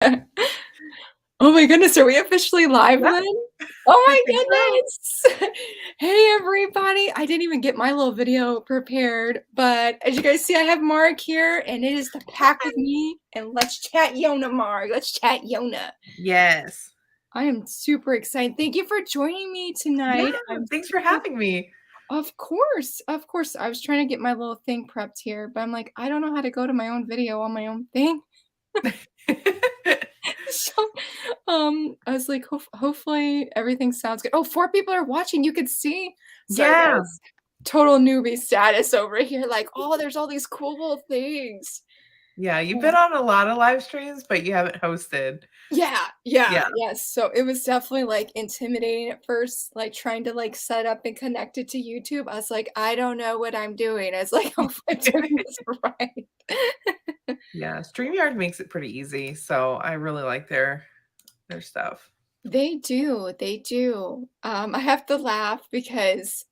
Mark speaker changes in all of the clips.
Speaker 1: Oh my goodness, are we officially live
Speaker 2: Yeah,
Speaker 1: then? Oh
Speaker 2: I
Speaker 1: my
Speaker 2: think so.
Speaker 1: goodness! Hey everybody, I didn't even get my little video prepared, but as you guys see, I have Mark here, and it is the pack with me, and let's chat Yona, Mark. Let's chat Yona.
Speaker 2: Yes.
Speaker 1: I am super excited. Thank you for joining me
Speaker 2: Yeah,
Speaker 1: tonight. I'm
Speaker 2: thanks for
Speaker 1: super
Speaker 2: having me.
Speaker 1: Of course, of course. I was trying to get my little thing prepped here, but I'm like, I don't know how to go to my own video on my own thing. So, I was like, hopefully everything sounds good. Oh, 4 people are watching, you could see. Sorry,
Speaker 2: Yeah.
Speaker 1: guys. Total newbie status over here, like, "Oh, there's all these cool little things."
Speaker 2: Yeah, you've
Speaker 1: Yeah.
Speaker 2: been on a lot of live streams, but you haven't hosted.
Speaker 1: Yeah, yeah,
Speaker 2: Yeah.
Speaker 1: yes. So it was definitely, like, intimidating at first, like, trying to, like, set up and connect it to YouTube. I was like, "I don't know what I'm doing." I was like, "Hopefully I'm doing this right."
Speaker 2: Yeah, StreamYard makes it pretty easy, so I really like their stuff.
Speaker 1: They do, they do. I have to laugh because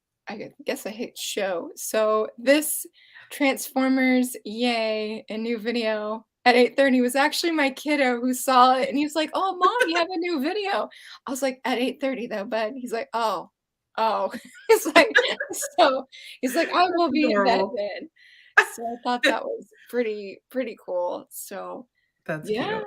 Speaker 1: guess I hit show. So this Transformers Yay, a new video at 8:30 was actually my kiddo who saw it and he was like, "Oh, mom, you have a new video." I was like, "At 8:30 though, bud." He's like, "Oh, oh." He's like, so he's like, "I
Speaker 2: That's
Speaker 1: will be in bed
Speaker 2: adorable.
Speaker 1: then." So I thought that was pretty cool. So
Speaker 2: That's
Speaker 1: yeah.
Speaker 2: cute.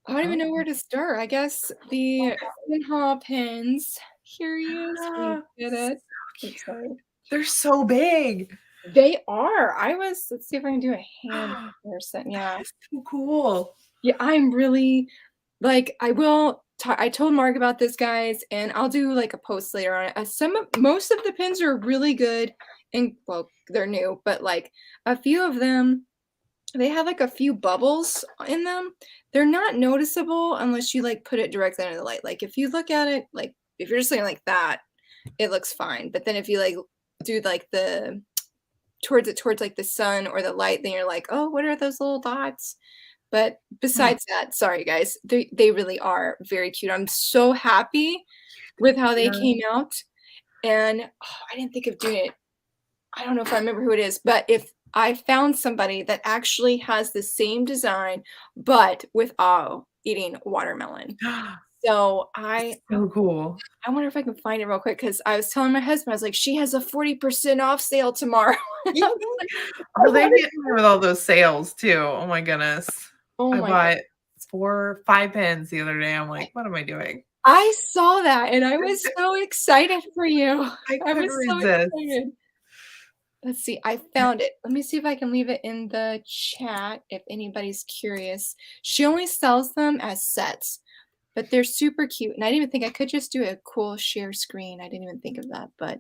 Speaker 1: I don't even
Speaker 2: Oh,
Speaker 1: know where to start. I guess the Sinha pins. Here he is. We
Speaker 2: ah,
Speaker 1: get
Speaker 2: so
Speaker 1: it. Oops,
Speaker 2: cute.
Speaker 1: sorry.
Speaker 2: They're so big.
Speaker 1: They are. Let's see if I can do a hand
Speaker 2: That
Speaker 1: comparison. Yeah.
Speaker 2: is so cool.
Speaker 1: Yeah, I'm really like I told Mark about this, guys, and I'll do like a post later on it. Most of the pins are really good and well, they're new, but like a few of them they have, like, a few bubbles in them. They're not noticeable unless you, like, put it directly under the light. Like, if you look at it, like, if you're just looking like that, it looks fine. But then if you, like, do, like, towards, like, the sun or the light, then you're like, "Oh, what are those little dots?" But
Speaker 2: Mm,
Speaker 1: besides that, sorry, guys, they really are very cute. I'm so happy with how they
Speaker 2: yeah.
Speaker 1: came out, and, oh, I didn't think of doing it I don't know if I remember who it is, but if I found somebody that actually has the same design, but without eating watermelon. So
Speaker 2: So cool.
Speaker 1: I wonder if I can find it real quick because I was telling my husband, I was like, "She has a 40% off sale tomorrow." I was like, "I
Speaker 2: Oh, they're
Speaker 1: wanna
Speaker 2: getting me with all those sales too. Oh my goodness.
Speaker 1: Oh
Speaker 2: I
Speaker 1: my god.
Speaker 2: bought 5 pens the other day. I'm like, "What am I doing?"
Speaker 1: I saw that and I was so excited for you.
Speaker 2: I
Speaker 1: I
Speaker 2: couldn't
Speaker 1: was so
Speaker 2: resist.
Speaker 1: excited. Let's see, I found it. Let me see if I can leave it in the chat if anybody's curious. She only sells them as sets, but they're super cute, and I didn't even think I could just do a cool share screen. I didn't even think of that, but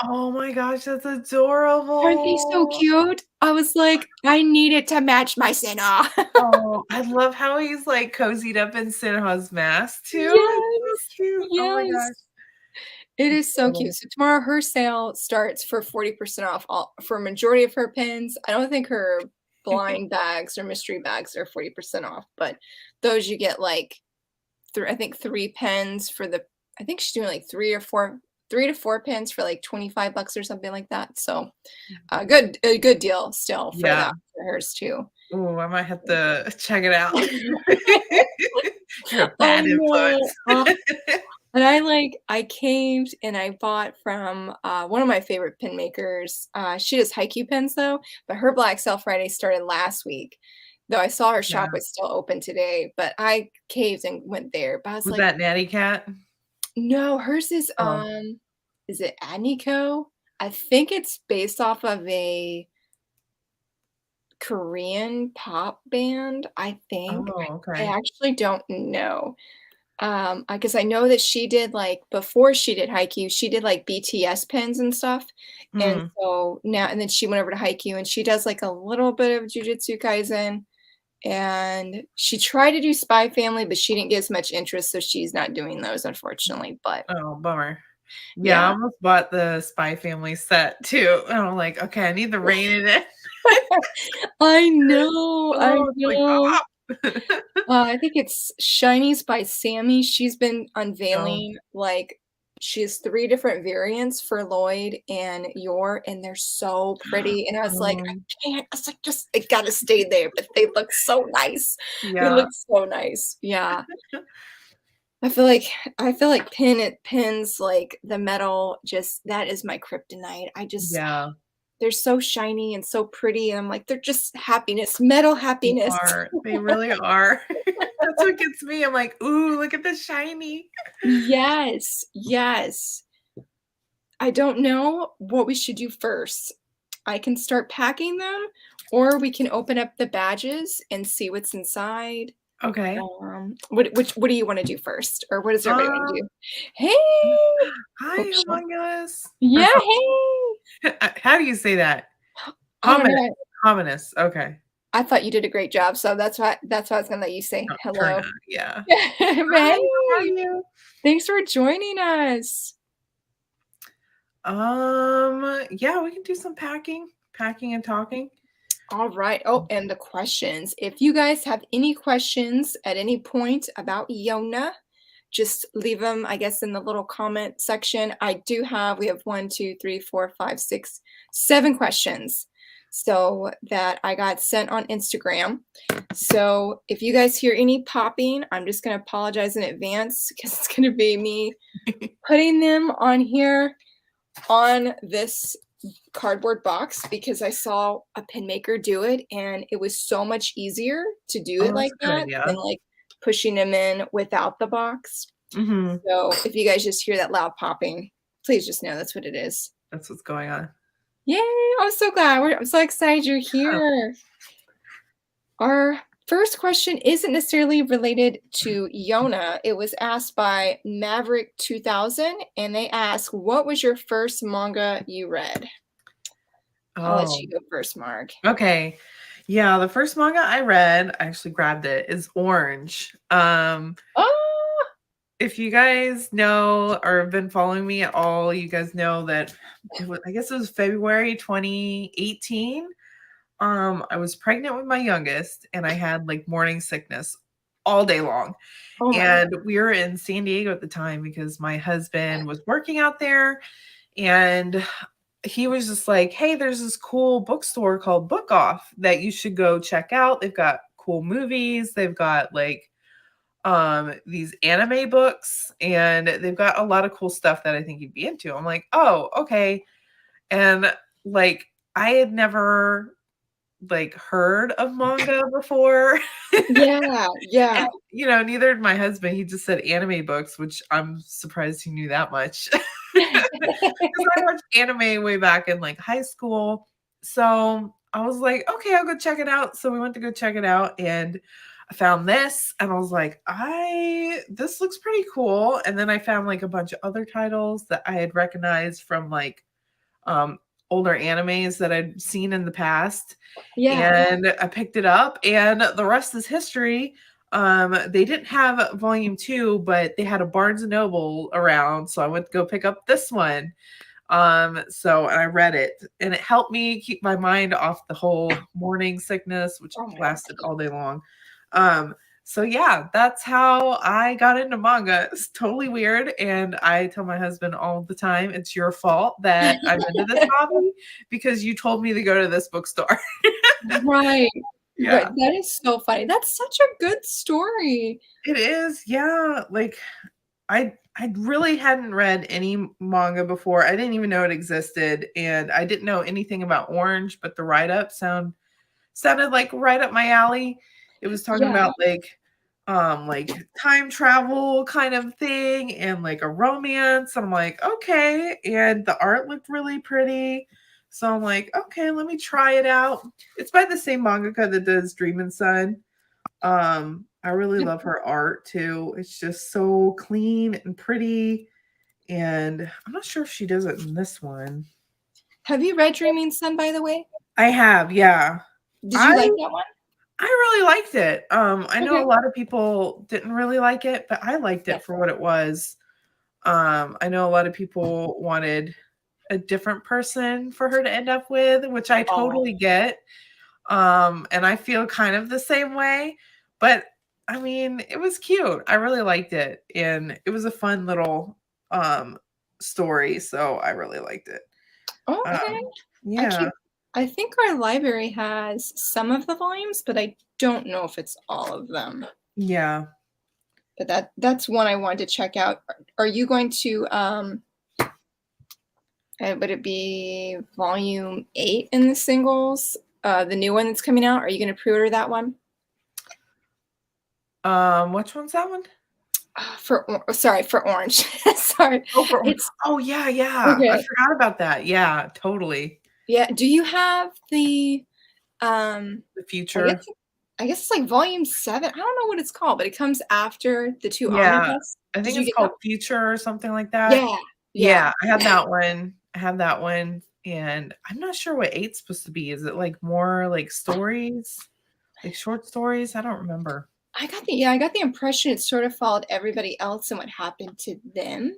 Speaker 2: Oh my gosh, that's
Speaker 1: aren't they so
Speaker 2: adorable.
Speaker 1: cute? I was like, "I need it to match my Senna."
Speaker 2: Oh, I love how he's, like, cozied up in Sinha's mask too. It's so
Speaker 1: Yes,
Speaker 2: cute. Oh my
Speaker 1: yes.
Speaker 2: gosh.
Speaker 1: It is so
Speaker 2: Adorable.
Speaker 1: cute. So tomorrow her sale starts for 40% off all for a majority of her pins. I don't think her blind bags or mystery bags are 40% off, but those you get like I think 3 pens for the I think she's doing like 3 to 4 pens for like 25 bucks or something like that. So a good deal still for
Speaker 2: Yeah.
Speaker 1: that for hers too.
Speaker 2: Ooh, I might have to check it out. You're a
Speaker 1: I
Speaker 2: bad
Speaker 1: know.
Speaker 2: influence.
Speaker 1: And I caved and I bought from, one of my favorite pin makers. She does Haiku pins though, but her Black Sale Friday started last week. Though I saw her
Speaker 2: Yeah.
Speaker 1: shop was still open today, but I caved and went there. But I was
Speaker 2: Was
Speaker 1: like,
Speaker 2: that Natty Cat?
Speaker 1: "No, hers
Speaker 2: Oh.
Speaker 1: is it Adnico?" I think it's based off of a Korean pop band, I think.
Speaker 2: Oh,
Speaker 1: I
Speaker 2: okay.
Speaker 1: actually don't know. I 'cause I know that she did, like before she did Haikyuu, she did, like, BTS pins and stuff, and
Speaker 2: Mm.
Speaker 1: so now and then she went over to Haikyuu, and she does, like, a little bit of Jujutsu Kaisen, and she tried to do Spy Family, but she didn't get as much interest, so she's not doing those, unfortunately, but
Speaker 2: Oh, bummer. Yeah, I
Speaker 1: yeah.
Speaker 2: almost bought the Spy Family set too, and I'm like, "Okay, I need the rain in it."
Speaker 1: I
Speaker 2: Oh, it's like,
Speaker 1: know.
Speaker 2: "Ah!"
Speaker 1: I think it's Shinies by Sammy. She's been
Speaker 2: Oh,
Speaker 1: unveiling, like, she has 3 different variants for Lloyd and Yor, and they're so pretty, and I was like, "I
Speaker 2: Um,
Speaker 1: can't." I was like, "Just it gotta stay there," but they look so nice. They
Speaker 2: yeah.
Speaker 1: look so nice. Yeah. I feel like pins, like, the metal, just that is my kryptonite. I just
Speaker 2: Yeah.
Speaker 1: they're so shiny and so pretty, and I'm like, "They're just happiness, metal
Speaker 2: They
Speaker 1: happiness."
Speaker 2: are. They really are. That's what gets me. I'm like, "Ooh, look at the shiny."
Speaker 1: Yes, yes. I don't know what we should do first. I can start packing them, or we can open up the badges and see what's inside.
Speaker 2: Okay.
Speaker 1: What do you wanna do first? Or what does everybody wanna
Speaker 2: Um,
Speaker 1: do? Hey!
Speaker 2: Hi,
Speaker 1: Oops,
Speaker 2: Among Us. Or
Speaker 1: yeah, hey!
Speaker 2: how do you say that?
Speaker 1: I don't
Speaker 2: Hominous.
Speaker 1: know.
Speaker 2: Hominous. Okay.
Speaker 1: I thought you did a great job, so that's why I was gonna let you say
Speaker 2: Oh, try
Speaker 1: hello.
Speaker 2: not. Yeah. Hi, how are
Speaker 1: Hey!
Speaker 2: you?
Speaker 1: Thanks for joining us.
Speaker 2: Yeah, we can do some packing and talking.
Speaker 1: All right. Oh, and the questions. If you guys have any questions at any point about Yona, just leave them, I guess, in the little comment section. We have 7 questions. So that I got sent on Instagram. So if you guys hear any popping, I'm just going to apologize in advance because it's going to be me putting them on here on this cardboard box because I saw a pin maker do it and it was so much easier to do it
Speaker 2: Oh, that's
Speaker 1: like
Speaker 2: a good
Speaker 1: that than
Speaker 2: idea.
Speaker 1: like pushing them in without the box.
Speaker 2: Mhm.
Speaker 1: So if you guys just hear that loud popping, please just know that's what it is.
Speaker 2: That's what's going on.
Speaker 1: Yay! I'm so glad. I'm so excited you're
Speaker 2: Oh,
Speaker 1: here. Our first question isn't necessarily related to Yona. It was asked by Maverick 2000, and they asked, "What was your first manga you read?" I'll let
Speaker 2: oh,
Speaker 1: you go first, Mark.
Speaker 2: okay. Yeah, the first manga I read, I actually grabbed it, is Orange.
Speaker 1: Oh,
Speaker 2: If you guys know or have been following me at all, you guys know that I guess it was February 2018. I was pregnant with my youngest and I had like morning sickness all day long.
Speaker 1: oh my god.
Speaker 2: And we were in San Diego at the time because my husband was working out there and he was just like, "Hey, there's this cool bookstore called Book Off that you should go check out. They've got cool movies, they've got like these anime books and they've got a lot of cool stuff that I think you'd be into." I'm like, "Oh, okay." And like I had never like heard of manga before.
Speaker 1: Yeah, yeah.
Speaker 2: And neither had my husband. He just said anime books, which I'm surprised he knew that much. Because I watched anime way back in like high school. So I was like, okay, I'll go check it out. So we went to go check it out and I found this and I was like, this looks pretty cool. And then I found like a bunch of other titles that I had recognized from like um older animes that I'd seen in the past.
Speaker 1: Yeah.
Speaker 2: And I picked it up and the rest is history. They didn't have volume 2, but they had a Barnes and Noble around, so I went to go pick up this one. So and I read it and it helped me keep my mind off the whole morning sickness, which
Speaker 1: Oh my
Speaker 2: lasted
Speaker 1: god.
Speaker 2: all day long. So yeah, that's how I got into manga. It's totally weird. And I tell my husband all the time, it's your fault that I'm into this hobby because you told me to go to this bookstore.
Speaker 1: Right. Right.
Speaker 2: Yeah.
Speaker 1: That is so funny. That's such a good story.
Speaker 2: It is. Yeah. Like I really hadn't read any manga before. I didn't even know it existed and I didn't know anything about Orange, but the write-up sounded like right up my alley. It was talking
Speaker 1: Yeah.
Speaker 2: about like time travel kind of thing and like a romance. I'm like, okay. And the art looked really pretty. So I'm like, okay, let me try it out. It's by the same mangaka that does Dream and Sun. I really love her art too. It's just so clean and pretty. And I'm not sure if she does it in this one.
Speaker 1: Have you read Dreaming Sun, by the way?
Speaker 2: I have, yeah.
Speaker 1: Did
Speaker 2: I
Speaker 1: you like that one?
Speaker 2: I really liked it. I know a
Speaker 1: Okay.
Speaker 2: lot of people didn't really like it, but I liked
Speaker 1: Yeah.
Speaker 2: it for what it was. I know a lot of people wanted a different person for her to end up with, which I
Speaker 1: Oh,
Speaker 2: totally get. And I feel kind of the same way, but I mean, it was cute. I really liked it, and it was a fun little story, so I really liked it.
Speaker 1: Okay. I
Speaker 2: Yeah.
Speaker 1: keep I think our library has some of the volumes, but I don't know if it's all of them.
Speaker 2: Yeah.
Speaker 1: But that's one I wanted to check out. Are you going to would it be volume 8 in the singles? The new one that's coming out. Are you going to pre-order that one?
Speaker 2: Which one's that one?
Speaker 1: For Orange. Sorry. It's
Speaker 2: Oh yeah, yeah. I
Speaker 1: okay.
Speaker 2: forgot about that. Yeah, totally.
Speaker 1: Yeah. Do you have the
Speaker 2: The
Speaker 1: I guess
Speaker 2: future.
Speaker 1: I guess it's like volume 7. I don't know what it's called, but it comes after the 2
Speaker 2: Yeah.
Speaker 1: omnibus.
Speaker 2: I
Speaker 1: Did
Speaker 2: think
Speaker 1: you
Speaker 2: it's
Speaker 1: get that?
Speaker 2: called Future or something like that.
Speaker 1: Yeah. Yeah.
Speaker 2: Yeah, I have that one. I have that one, and I'm not sure what eight's supposed to be. Is it like more like stories? Like short stories? I don't remember.
Speaker 1: I got the impression it sort of followed everybody else and what happened to them.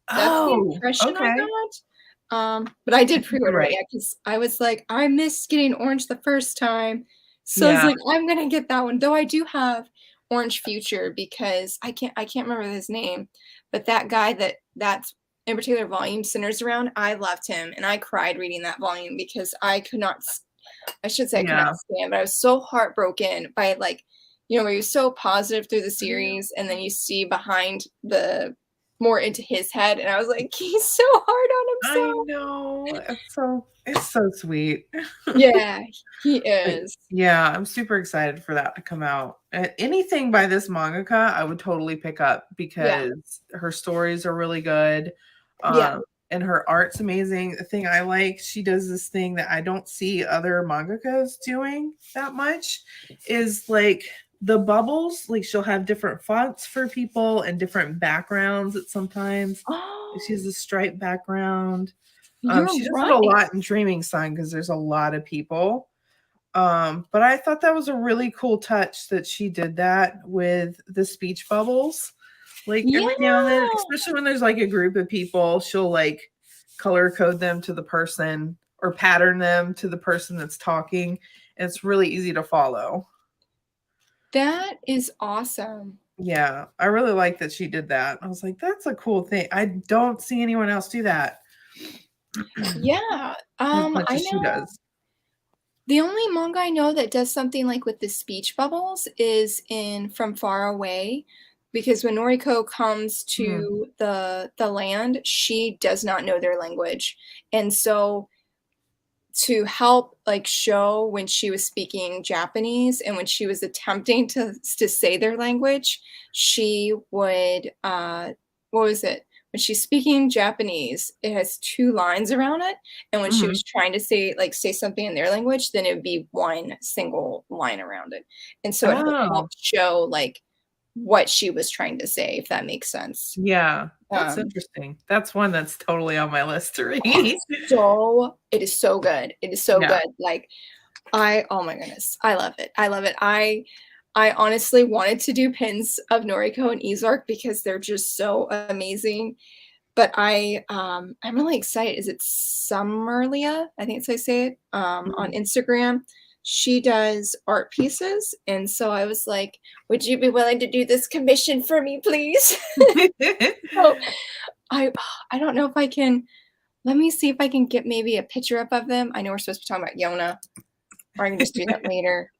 Speaker 1: That's the
Speaker 2: Oh,
Speaker 1: impression I
Speaker 2: okay.
Speaker 1: got. But I
Speaker 2: I
Speaker 1: did
Speaker 2: think you're
Speaker 1: pre-order it,
Speaker 2: right.
Speaker 1: yeah, because I was like, I missed getting Orange the first time. So I was
Speaker 2: Yeah.
Speaker 1: like, I'm gonna get that one. Though I do have Orange Future because I can't remember his name, but that guy that's in particular volume centers around, I loved him and I cried reading that volume because I should say I could
Speaker 2: Yeah.
Speaker 1: not stand, but I was so heartbroken by like, where he was so positive through the series, and then you see behind the more into his head, and I was like, he's so hard on
Speaker 2: I
Speaker 1: himself.
Speaker 2: know. It's so sweet.
Speaker 1: Yeah, he
Speaker 2: But
Speaker 1: is.
Speaker 2: yeah, I'm super excited for that to come out. Anything by this mangaka, I would totally pick up
Speaker 1: Yeah,
Speaker 2: because her stories are really good.
Speaker 1: yeah.
Speaker 2: And her art's amazing. The thing I like, she does this thing that I don't see other mangakas doing that much is like the bubbles, like she'll have different fonts for people and different backgrounds at sometimes. She
Speaker 1: Oh,
Speaker 2: has a striped background.
Speaker 1: you're
Speaker 2: She does it a
Speaker 1: right.
Speaker 2: lot in Dreaming Sun because there's a lot of people. But I thought that was a really cool touch that she did that with the speech bubbles. Like every now and then,
Speaker 1: Yeah.
Speaker 2: especially when there's like a group of people, she'll like color code them to the person or pattern them to the person that's talking. And it's really easy to follow.
Speaker 1: That is awesome.
Speaker 2: Yeah, I really like that she did that. I was like, that's a cool thing. I don't see anyone else do that
Speaker 1: Yeah.
Speaker 2: as much
Speaker 1: I
Speaker 2: as she
Speaker 1: know
Speaker 2: does.
Speaker 1: the only manga I know that does something like with the speech bubbles is in From Far Away, because when Noriko comes
Speaker 2: Mhm.
Speaker 1: to the land, she does not know their language. And so to help like show when she was speaking Japanese and when she was attempting to say their language, she would what was it? When she's speaking Japanese, it has 2 lines around it, and when she
Speaker 2: Mhm.
Speaker 1: was trying to say something in their language, then it would be one single line around it. And so it
Speaker 2: Oh,
Speaker 1: helped show like what she was trying to say, if that makes sense.
Speaker 2: yeah. That's
Speaker 1: Um,
Speaker 2: interesting. That's one that's totally on my list to read.
Speaker 1: it is so good. It is so
Speaker 2: Yeah.
Speaker 1: good. Like oh my goodness, I love it. I love it. I honestly wanted to do pins of Noriko and Izark because they're just so amazing. But I'm really excited. Is it Summerlia? I think it's how I say it. On
Speaker 2: Mhm.
Speaker 1: Instagram. She does art pieces. And so I was like, would you be willing to do this commission for me, please? So I I don't know if I can let me see if I can get maybe a picture up of them. I know we're supposed to be talking about Yona, or I can just do that later.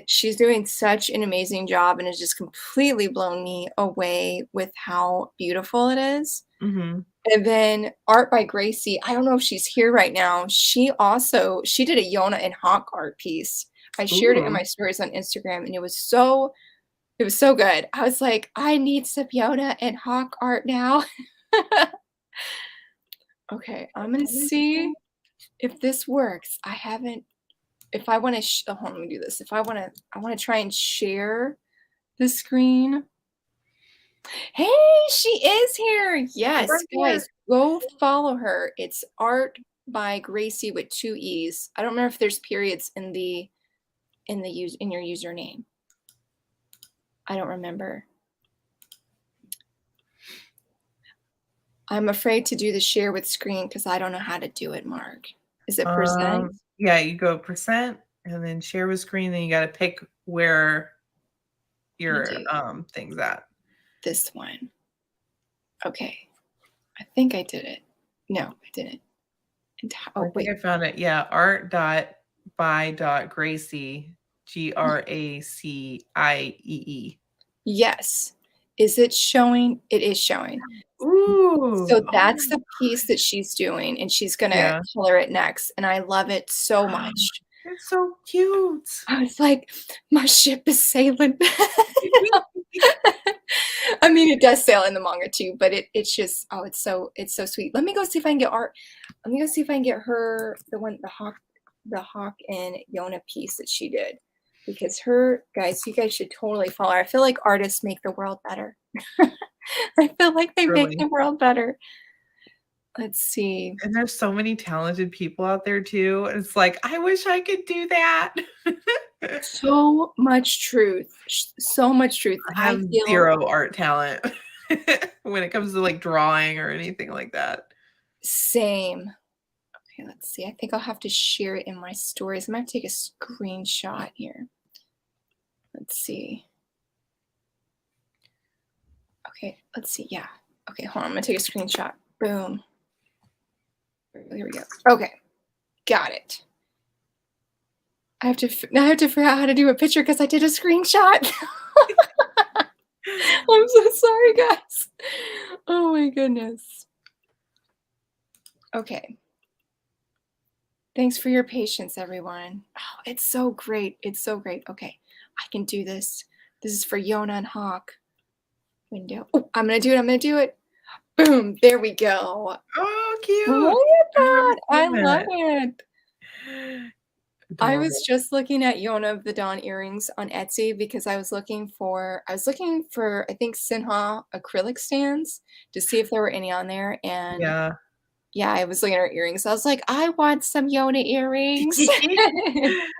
Speaker 1: She's doing such an amazing job and has just completely blown me away with how beautiful it is.
Speaker 2: Mhm.
Speaker 1: And then art by Gracie. I don't know if she's here right now. She did a Yona and Hawk art piece. I shared it in
Speaker 2: Ooh.
Speaker 1: my stories on Instagram, and it was so good. I was like, I need some Yona and Hawk art now. Okay, I'm gonna see if this works. I haven't if I wanna hold on, let me do this. If I wanna try and share the screen. Hey, she is here. Yes,
Speaker 2: Right
Speaker 1: guys,
Speaker 2: here.
Speaker 1: go follow her. It's Art by Gracie with 2 E's. I don't remember if there's periods in your username. I don't remember. I'm afraid to do the share with screen because I don't know how to do it, Mark. Is it present?
Speaker 2: Yeah, you go percent and then share with screen, then you gotta pick where
Speaker 1: Let me
Speaker 2: your,
Speaker 1: do
Speaker 2: thing's at.
Speaker 1: this one. Okay. I think I did it. No, I didn't.
Speaker 2: I
Speaker 1: Oh,
Speaker 2: think
Speaker 1: wait.
Speaker 2: I found it. Yeah, art.by.gracie, Graciee.
Speaker 1: Yes. Is it showing? It is showing.
Speaker 2: Ooh,
Speaker 1: So
Speaker 2: oh
Speaker 1: that's
Speaker 2: my
Speaker 1: the piece that she's doing, and she's gonna
Speaker 2: yeah.
Speaker 1: color it next, and I love it so much.
Speaker 2: It's so cute.
Speaker 1: I was like, "My ship is sailing." I mean, it does sail in the manga too, but it's just oh, it's so sweet. Let me go see if I can get art. Let me go see if I can get her the hawk and Yona piece that she did. Because her guys, you guys should totally follow her. I feel like artists make the world better. I feel like they make
Speaker 2: Really.
Speaker 1: the world better. Let's see.
Speaker 2: And there's so many talented people out there too. And it's like, I wish I could do that.
Speaker 1: So much truth. So much truth.
Speaker 2: I
Speaker 1: I
Speaker 2: have
Speaker 1: feel
Speaker 2: 0 art talent when it comes to, like, drawing or anything like that.
Speaker 1: same. Okay, let's see. I think I'll have to share it in my stories. I'm gonna take a screenshot here. Let's see. Okay, let's see. Yeah. Okay, hold on. I'm gonna take a screenshot. Boom. Here we go. Okay, got it. I have to figure out how to do a picture because I did a screenshot. I'm so sorry, guys. Oh my goodness. Okay. Thanks for your patience, everyone. Oh, it's so great. It's so great. Okay, I can do this. This is for Yona and Hawk. Window. Oh, I'm gonna do it. I'm gonna do it. Boom. There we go.
Speaker 2: Oh, cute.
Speaker 1: Look at
Speaker 2: I've never
Speaker 1: that. I
Speaker 2: seen
Speaker 1: love
Speaker 2: that.
Speaker 1: it. I was
Speaker 2: Adorable.
Speaker 1: just looking at Yona of the Dawn earrings on Etsy because I was looking for I think Sinha acrylic stands to see if there were any on there. And
Speaker 2: Yeah.
Speaker 1: yeah, I was looking at her earrings. I was like, I want some Yona earrings. It's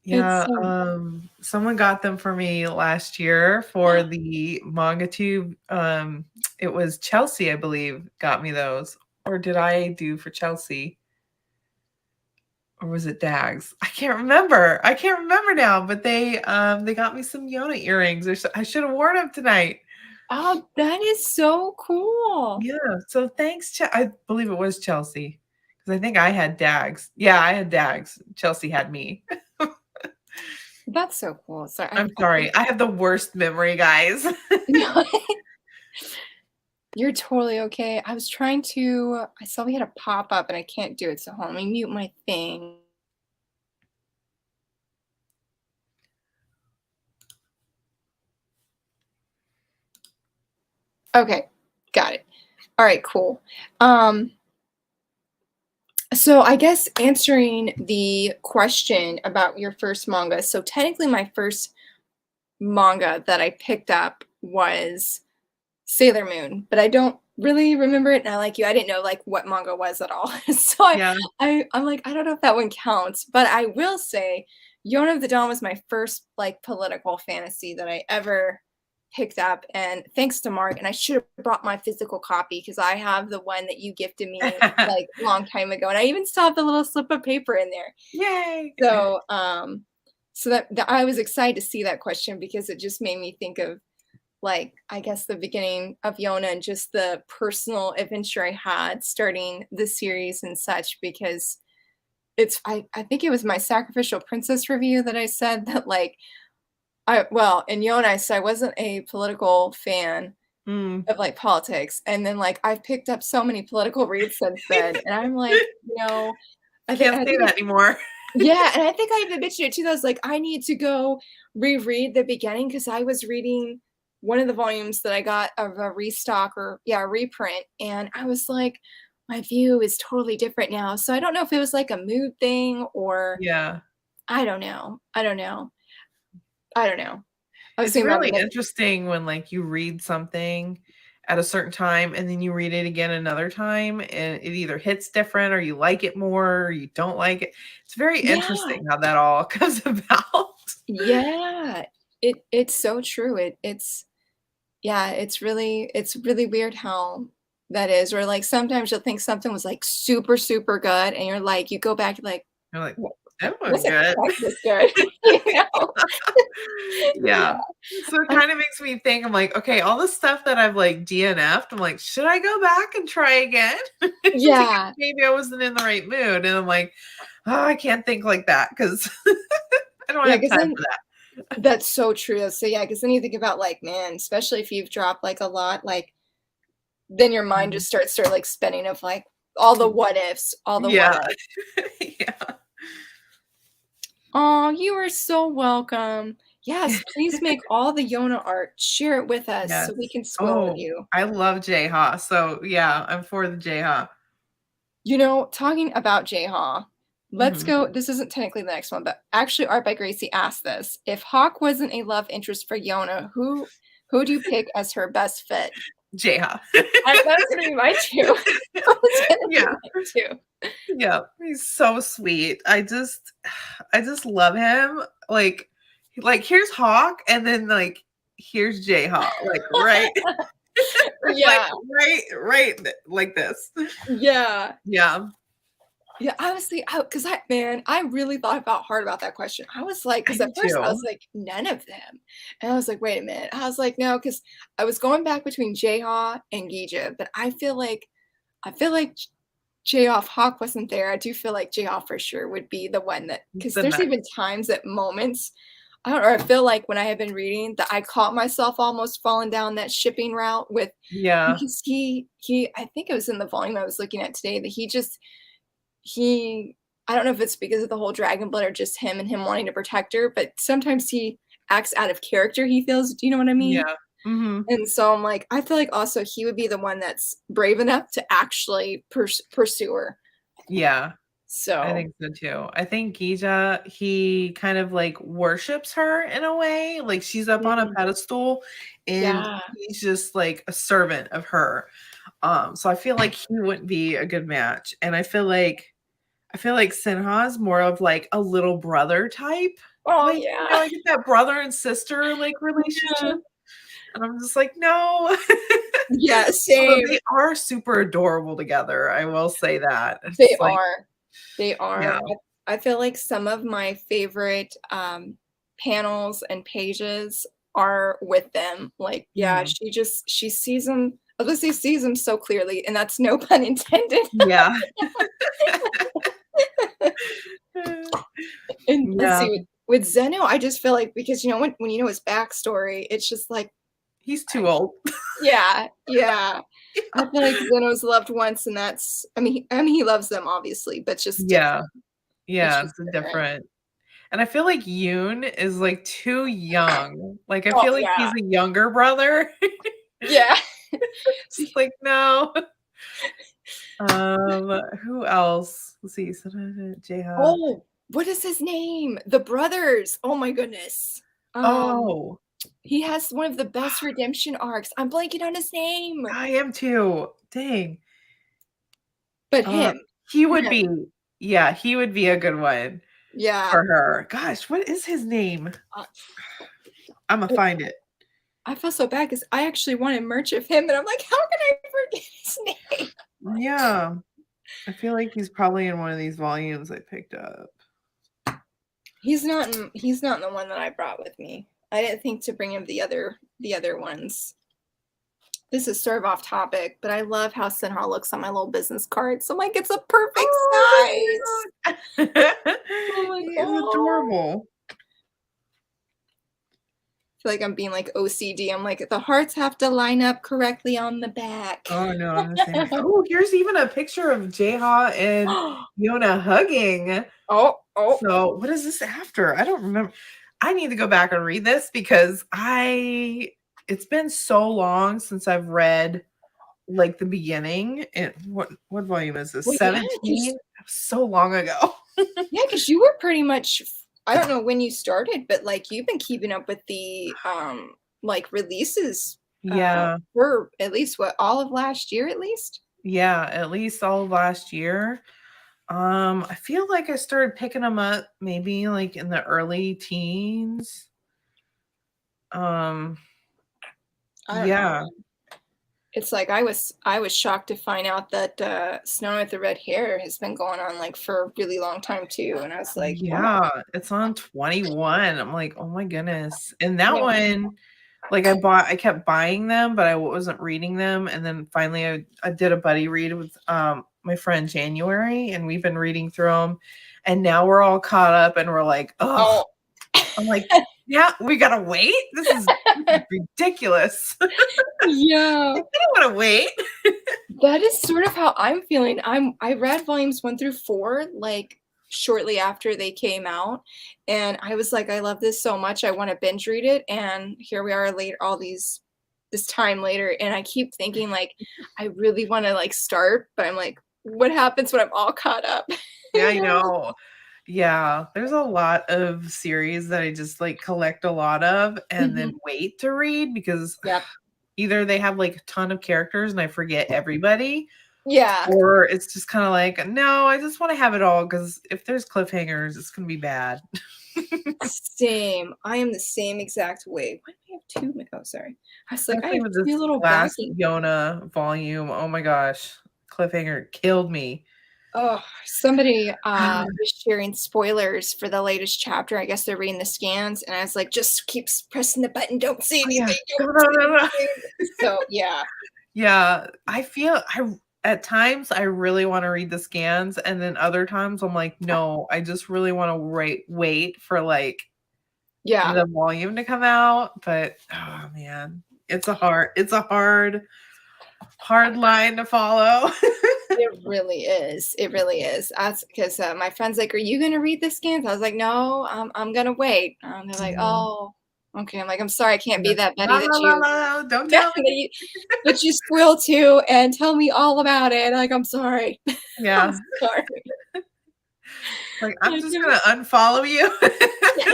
Speaker 2: Yeah,
Speaker 1: so
Speaker 2: someone got them for me last year for the manga tube. It was Chelsea, I believe, got me those. Or did I do for Chelsea? Or was it Dags? I can't remember. I can't remember now, but they got me some Yona earrings. I should have worn them tonight.
Speaker 1: oh, that is so cool.
Speaker 2: Yeah, so thanks, I believe it was Chelsea because I think I had Dags. Yeah, I had Dags. Chelsea had me.
Speaker 1: That's so cool. So
Speaker 2: I'm
Speaker 1: I think
Speaker 2: sorry. I have the worst memory, guys.
Speaker 1: no, you're totally okay. I was trying to I saw we had a pop-up and I can't do it, so hold on, let me mute my thing. Okay, got it. All right, cool. So I guess answering the question about your first manga. So technically my first manga that I picked up was Sailor Moon, but I don't really remember it. And I like you, I didn't know like what manga was at all. So
Speaker 2: Yeah.
Speaker 1: I'm like, I don't know if that one counts, but I will say Yona of the Dawn was my first like political fantasy that I ever picked up. And thanks to Mark, and I should have brought my physical copy because I have the one that you gifted me like a long time ago. And I even still have the little slip of paper in there.
Speaker 2: Yay.
Speaker 1: So so that I was excited to see that question because it just made me think of like I guess the beginning of Yona and just the personal adventure I had starting the series and such because I think it was my Sacrificial Princess review that I said that like in Yona I said I wasn't a political fan
Speaker 2: Mm.
Speaker 1: of like politics and then like I've picked up so many political reads since then and I'm like,
Speaker 2: Can't
Speaker 1: I
Speaker 2: say
Speaker 1: think
Speaker 2: that anymore.
Speaker 1: yeah, and I think I even mentioned it too. I was like, I need to go reread the beginning because I was reading one of the volumes that I got of a restock or a reprint, and I was like, my view is totally different now. So I don't know if it was like a mood thing or
Speaker 2: Yeah.
Speaker 1: I don't know. I don't know. I don't know. I was
Speaker 2: It's
Speaker 1: thinking about
Speaker 2: really
Speaker 1: it.
Speaker 2: interesting when, like, you read something at a certain time and then you read it again another time and it either hits different or you like it more or you don't like it. It's very
Speaker 1: Yeah,
Speaker 2: interesting how that all comes about.
Speaker 1: yeah. It's so true. It's yeah, it's really weird how that is, or, like, sometimes you'll think something was, like, super, super good, and you're like you go back, you're like,
Speaker 2: You're like,
Speaker 1: "Wa
Speaker 2: "That was
Speaker 1: wasn't
Speaker 2: good."
Speaker 1: quite this good." You know?
Speaker 2: Yeah. So it kind of makes me think, I'm like, okay, all the stuff that I've like DNF'd, I'm like, should I go back and try again? Because
Speaker 1: Yeah.
Speaker 2: maybe I wasn't in the right mood. And I'm like, oh, I can't think like that because I don't
Speaker 1: Yeah,
Speaker 2: have
Speaker 1: because
Speaker 2: time
Speaker 1: then
Speaker 2: for that.
Speaker 1: that's so true. So yeah, because then you think about like, man, especially if you've dropped like a lot, like then your mind
Speaker 2: Mhm.
Speaker 1: just starts like spinning of like all the what ifs, all the what
Speaker 2: Yeah.
Speaker 1: ifs.
Speaker 2: Yeah.
Speaker 1: Oh, you are so welcome. Yes, please make all the Yona art. Share it with us
Speaker 2: Yes.
Speaker 1: so we can squill at
Speaker 2: Oh,
Speaker 1: you.
Speaker 2: I love J-Ha. So yeah, I'm for the J-Ha.
Speaker 1: You know, talking about Jay-Ha, let's
Speaker 2: Mhm.
Speaker 1: go. This isn't technically the next one, but actually, Art by Gracie asked this: If Hawk wasn't a love interest for Yona, who do you pick as her best fit?
Speaker 2: J-Ha.
Speaker 1: That's gonna be mine too. That's gonna be
Speaker 2: Yeah.
Speaker 1: mine too.
Speaker 2: Yeah, he's so sweet. I just love him. Like here's Hawk and then like here's J-Hawk. Like like
Speaker 1: Yeah,
Speaker 2: right like this.
Speaker 1: yeah.
Speaker 2: Yeah,
Speaker 1: Yeah, honestly, because man, I really thought about hard about that question. I was like,
Speaker 2: I
Speaker 1: because
Speaker 2: do
Speaker 1: at first I was
Speaker 2: too.
Speaker 1: like, none of them, and I was like, wait a minute. I was like, no, because I was going back between Jayha and Gija, but I feel like J-Off Hawk wasn't there. I do feel like J-Off for sure would be the one that because
Speaker 2: The
Speaker 1: there's
Speaker 2: next.
Speaker 1: even times at moments I don't know. I feel like when I have been reading that I caught myself almost falling down that shipping route with
Speaker 2: Yeah,
Speaker 1: because he I think it was in the volume I was looking at today that he I don't know if it's because of the whole dragon blood or just him and him wanting to protect her, but sometimes he acts out of character, he feels. Do you know what I mean?
Speaker 2: yeah. Mhm.
Speaker 1: And so I'm like, I feel like also he would be the one that's brave enough to actually pursue her.
Speaker 2: Yeah, I
Speaker 1: So,
Speaker 2: think so too. I think Gija, he kind of like worships her in a way. Like she's up on a
Speaker 1: mm,
Speaker 2: pedestal and
Speaker 1: yeah.
Speaker 2: he's just like a servant of her. So I feel like he wouldn't be a good match. And I feel like Sinha is more of like a little brother type.
Speaker 1: Oh,
Speaker 2: Like,
Speaker 1: yeah.
Speaker 2: I get that brother and sister like relationship.
Speaker 1: Yeah.
Speaker 2: And I'm just like, no.
Speaker 1: Yeah,
Speaker 2: Although
Speaker 1: same.
Speaker 2: they are super adorable together. I will say that.
Speaker 1: They
Speaker 2: It's like,
Speaker 1: are. They
Speaker 2: yeah.
Speaker 1: are. I feel like some of my favorite, panels and pages are with them. Like, yeah,
Speaker 2: Mhm.
Speaker 1: she sees them. Lucy sees them so clearly, and that's no pun intended.
Speaker 2: Yeah.
Speaker 1: And let's
Speaker 2: Yeah.
Speaker 1: see, with Zeno, I just feel like because, when you know his backstory, it's just like
Speaker 2: He's too old.
Speaker 1: yeah, yeah. I feel like Zeno's loved once, and that's I mean, he loves them obviously, but just different.
Speaker 2: Yeah.
Speaker 1: It's
Speaker 2: Yeah,
Speaker 1: just
Speaker 2: it's
Speaker 1: different.
Speaker 2: different. And I feel like Yoon is like too young. Like I
Speaker 1: Oh,
Speaker 2: feel like
Speaker 1: yeah.
Speaker 2: he's a younger brother.
Speaker 1: Yeah.
Speaker 2: It's like, no. Who else? Let's see. J-Ha.
Speaker 1: Oh, what is his name? The brothers. Oh my goodness. Um,
Speaker 2: Oh,
Speaker 1: he has one of the best redemption arcs. I'm blanking on his name.
Speaker 2: I am too. Dang.
Speaker 1: But
Speaker 2: Uh,
Speaker 1: him.
Speaker 2: he would
Speaker 1: Him.
Speaker 2: be, yeah, he would be a good one
Speaker 1: Yeah.
Speaker 2: for her. Gosh, what is his name?
Speaker 1: Uh,
Speaker 2: Imma find it.
Speaker 1: I feel so bad because I actually wanted merch of him, and I'm like, how can I forget his name?
Speaker 2: Yeah. I feel like he's probably in one of these volumes I picked up.
Speaker 1: He's not in the one that I brought with me. I didn't think to bring him the other ones. This is sort of off topic, but I love how Sinha looks on my little business card. So I'm like, it's a perfect size.
Speaker 2: Oh, so cute.
Speaker 1: I'm like,
Speaker 2: He is
Speaker 1: oh.
Speaker 2: adorable.
Speaker 1: I feel like I'm being like OCD. I'm like, the hearts have to line up correctly on the back.
Speaker 2: Oh, no, I'm the same way. Oh, here's even a picture of J-Ha and Yona hugging.
Speaker 1: Oh, oh.
Speaker 2: So, what is this after? I don't remember. I need to go back and read this because it's been so long since I've read like the beginning. And what volume is this?
Speaker 1: Well, yeah,
Speaker 2: 17? So long ago.
Speaker 1: because you were pretty much. I don't know when you started, but like you've been keeping up with the like releases
Speaker 2: Yeah.
Speaker 1: for at least what all of last year at least.
Speaker 2: Yeah, at least all of last year. I feel like I started picking them up maybe like in the early teens. Um,
Speaker 1: I don't know.
Speaker 2: yeah.
Speaker 1: It's like I was shocked to find out that Snow with the Red Hair has been going on, like, for a really long time too, and I was like, "Oh my."
Speaker 2: Yeah, it's on 21. I'm like, "Oh my goodness." And that
Speaker 1: Yeah.
Speaker 2: one, like, I kept buying them, but I wasn't reading them, and then finally I did a buddy read with, my friend January, and we've been reading through them, and now we're all caught up, and we're like, "Ugh."
Speaker 1: Oh.
Speaker 2: I'm like, "Yeah, we gotta wait? This is ridiculous."
Speaker 1: Yeah.
Speaker 2: I don't wanna wait.
Speaker 1: That is sort of how I'm feeling. I read volumes 1 through 4, like, shortly after they came out, and I was like, "I love this so much, I wanna binge read it," and here we are later this time later, and I keep thinking, like, I really wanna, like, start, but I'm like, "What happens when I'm all caught up?"
Speaker 2: Yeah,
Speaker 1: You
Speaker 2: I
Speaker 1: know?
Speaker 2: know. Yeah, there's a lot of series that I just, like, collect a lot of and then
Speaker 1: Mhm.
Speaker 2: wait to read because
Speaker 1: Yep.
Speaker 2: either they have, like, a ton of characters and I forget everybody,
Speaker 1: Yeah.
Speaker 2: or it's just kinda like, "No, I just wanna have it all because if there's cliffhangers, it's gonna be bad."
Speaker 1: Same. I am the same exact way. Why do we have 2 oh, sorry. I was like, "I
Speaker 2: Especially
Speaker 1: have
Speaker 2: with
Speaker 1: 2
Speaker 2: this
Speaker 1: little
Speaker 2: last
Speaker 1: backing."
Speaker 2: YONA volume, oh my gosh, cliffhanger killed me.
Speaker 1: Oh, somebody, was sharing spoilers for the latest chapter. I guess they're reading the scans, and I was like, "Just keeps pressing the button, don't say
Speaker 2: Oh, yeah.
Speaker 1: anything,
Speaker 2: No,
Speaker 1: don't
Speaker 2: no,
Speaker 1: say
Speaker 2: no, no.
Speaker 1: anything." So, yeah.
Speaker 2: Yeah, I feel at times, I really wanna read the scans, and then other times, I'm like, "No, I just really wanna wait for, like,
Speaker 1: Yeah,
Speaker 2: the volume to come out," but, oh, man, it's a hard line to follow.
Speaker 1: it really is. That's 'cause, my friend's like, "Are you gonna read the scans?" I was like, "No, I'm gonna wait." They're like,
Speaker 2: Mhm.
Speaker 1: "Oh, okay." I'm like, "I'm sorry, I can't be
Speaker 2: Yeah.
Speaker 1: that
Speaker 2: "La,
Speaker 1: Betty
Speaker 2: la,
Speaker 1: that
Speaker 2: la,
Speaker 1: you."
Speaker 2: la, don't
Speaker 1: Yeah,
Speaker 2: tell me."
Speaker 1: that you spoil too and tell me all about it." Like, "I'm sorry. I'm
Speaker 2: Yeah.
Speaker 1: sorry."
Speaker 2: Like, "I'm
Speaker 1: Like,
Speaker 2: just gonna unfollow you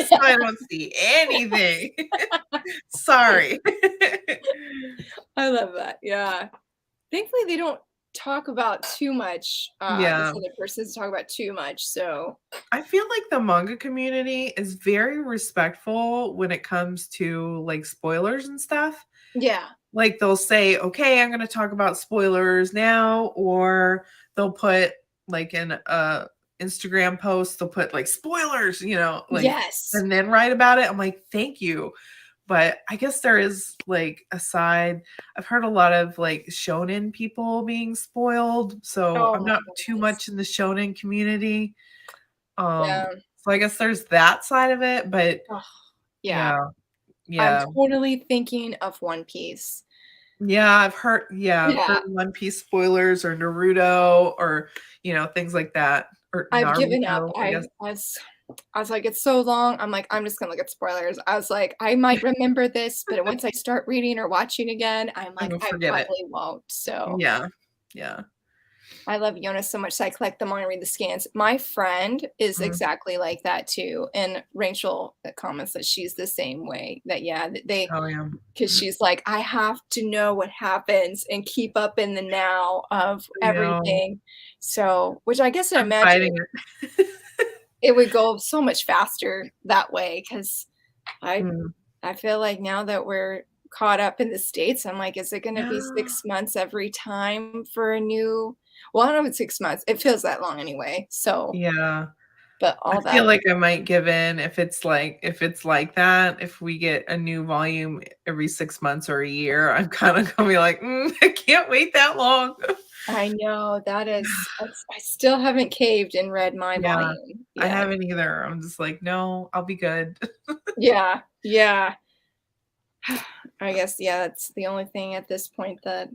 Speaker 2: so I don't see anything. Sorry."
Speaker 1: I love that, yeah. Thankfully, they don't talk about too much, this
Speaker 2: Yeah.
Speaker 1: other person doesn't talk about too much, so
Speaker 2: I feel like the manga community is very respectful when it comes to, like, spoilers and stuff.
Speaker 1: yeah.
Speaker 2: Like, they'll say, "Okay, I'm gonna talk about spoilers now," or they'll put, like, in a Instagram post, they'll put, like, "Spoilers," like,
Speaker 1: Yes.
Speaker 2: and then write about it. I'm like, "Thank you." But I guess there is, like, a side I've heard a lot of, like, shonen people being spoiled, so
Speaker 1: Oh
Speaker 2: I'm
Speaker 1: my
Speaker 2: not too
Speaker 1: goodness.
Speaker 2: much in the shonen community.
Speaker 1: Yeah.
Speaker 2: So I guess there's that side of it, but
Speaker 1: Ugh, yeah.
Speaker 2: yeah,
Speaker 1: I'm
Speaker 2: yeah.
Speaker 1: totally thinking of One Piece.
Speaker 2: Yeah, I've heard
Speaker 1: Yeah.
Speaker 2: One Piece spoilers or Naruto or, things like that, or
Speaker 1: I've given up.
Speaker 2: Naruto, I guess.
Speaker 1: I was like, "It's so long." I'm like, "I'm just gonna look at spoilers." I was like, "I might remember this, but once I start reading or watching again, I'm
Speaker 2: I'm
Speaker 1: like,
Speaker 2: gonna
Speaker 1: I
Speaker 2: forget it.
Speaker 1: probably won't." So
Speaker 2: Yeah, yeah.
Speaker 1: I love YONA so much, so I collect them all and read the scans. My friend is
Speaker 2: Mhm.
Speaker 1: exactly like that too, and Rachel comments that she's the same way, that, yeah, that they
Speaker 2: Oh, yeah.
Speaker 1: 'cause she's like, "I have to know what happens and keep up in the now of
Speaker 2: I know.
Speaker 1: everything." So which I guess I
Speaker 2: I'm
Speaker 1: imagine
Speaker 2: fighting it.
Speaker 1: it would go so much faster that way, 'cause I
Speaker 2: Mm.
Speaker 1: I feel like now that we're caught up in the States, I'm like, "Is it gonna be 6 months every time for a new." Well, I don't know if it's 6 months, it feels that long anyway, so
Speaker 2: Yeah.
Speaker 1: but
Speaker 2: I
Speaker 1: all
Speaker 2: feel
Speaker 1: that.
Speaker 2: like I might give in if it's like that, if we get a new volume every 6 months or a year, I'm kinda gonna be like, I can't wait that long."
Speaker 1: I know, that is I still haven't caved and read my
Speaker 2: Yeah,
Speaker 1: volume
Speaker 2: I
Speaker 1: yet.
Speaker 2: haven't either. I'm just like, "No, I'll be good."
Speaker 1: Yeah, yeah. I guess, yeah, that's the only thing at this point that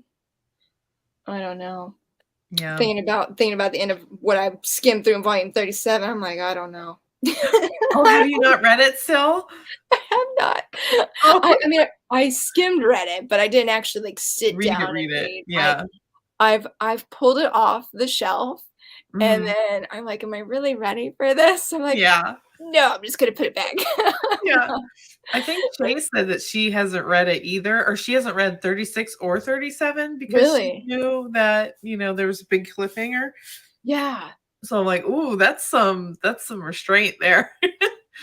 Speaker 1: I don't know.
Speaker 2: Yeah.
Speaker 1: Thinking about the end of what I've skimmed through in volume 37, I'm like, "I don't know."
Speaker 2: Oh, have you not read it still?
Speaker 1: I have not.
Speaker 2: Oh,
Speaker 1: I mean, I skimmed read it, but I didn't actually, like, sit
Speaker 2: read it,
Speaker 1: down and
Speaker 2: read it.
Speaker 1: read.
Speaker 2: Yeah.
Speaker 1: I've pulled it off the shelf, and
Speaker 2: Mhm.
Speaker 1: then I'm like, "Am I really ready for this?" I'm like,
Speaker 2: Yeah.
Speaker 1: "No, I'm just gonna put it back."
Speaker 2: Yeah.
Speaker 1: No.
Speaker 2: I think Shay said that she hasn't read it either, or she hasn't read 36 or 37 because she
Speaker 1: Really?
Speaker 2: knew that, there was a big cliffhanger.
Speaker 1: Yeah.
Speaker 2: So I'm like, "Ooh, that's some restraint there."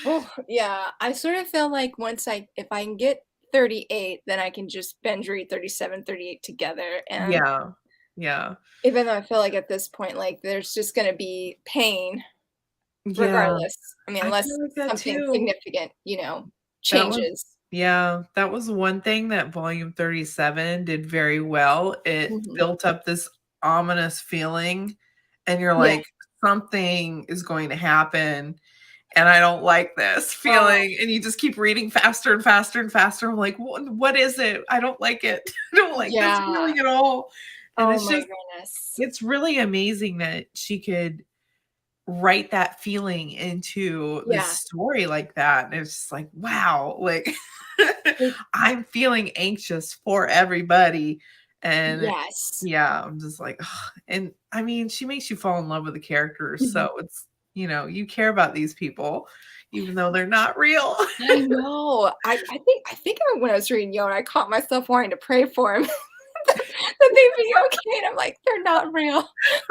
Speaker 1: Oh, yeah. I sort of feel like once I if I can get 38, then I can just binge read 37, 38 together, and
Speaker 2: Yeah. Yeah.
Speaker 1: even though I feel like at this point, like, there's just gonna be pain
Speaker 2: Yeah.
Speaker 1: regardless. I mean,
Speaker 2: I
Speaker 1: unless
Speaker 2: feel like that
Speaker 1: something
Speaker 2: too.
Speaker 1: significant,
Speaker 2: That was
Speaker 1: changes.
Speaker 2: yeah, that was one thing that volume 37 did very well. It
Speaker 1: Mhm.
Speaker 2: built up this ominous feeling, and you're
Speaker 1: Yeah.
Speaker 2: like, "Something is going to happen, and I don't like this
Speaker 1: Oh,
Speaker 2: feeling," and you just keep reading faster and faster and faster. I'm like, what is it? I don't like it. I don't like this
Speaker 1: yeah.
Speaker 2: feeling at all." And
Speaker 1: Oh
Speaker 2: it's
Speaker 1: my
Speaker 2: just
Speaker 1: goodness.
Speaker 2: it's really amazing that she could write that feeling into this
Speaker 1: Yeah.
Speaker 2: story like that, and it's just like, wow, like,
Speaker 1: It
Speaker 2: I'm feeling anxious for everybody, and
Speaker 1: yes.
Speaker 2: yeah, I'm just like, ugh, and I mean, she makes you fall in love with the characters,
Speaker 1: Mhm.
Speaker 2: so it's you care about these people even though they're not real.
Speaker 1: I know. I think when I was reading Yona, I caught myself wanting to pray for him that they'd be okay, and I'm like, "They're not real."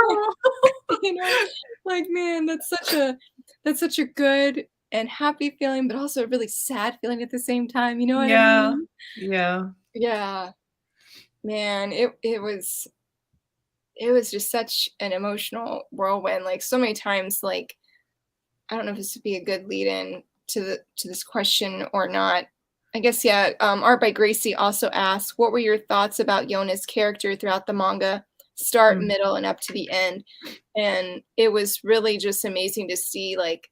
Speaker 1: Like, you know? Like, man, that's such a good and happy feeling, but also a really sad feeling at the same time, you know what I
Speaker 2: Yeah,
Speaker 1: mean?
Speaker 2: yeah,
Speaker 1: Yeah. Man, it was just such an emotional whirlwind, like, so many times, like, I don't know if this would be a good lead in to this question or not. I guess, yeah, Art by Gracie also asks, "What were your thoughts about Yona's character throughout the manga, start,
Speaker 2: mm,
Speaker 1: middle, and up to the end?" And it was really just amazing to see, like,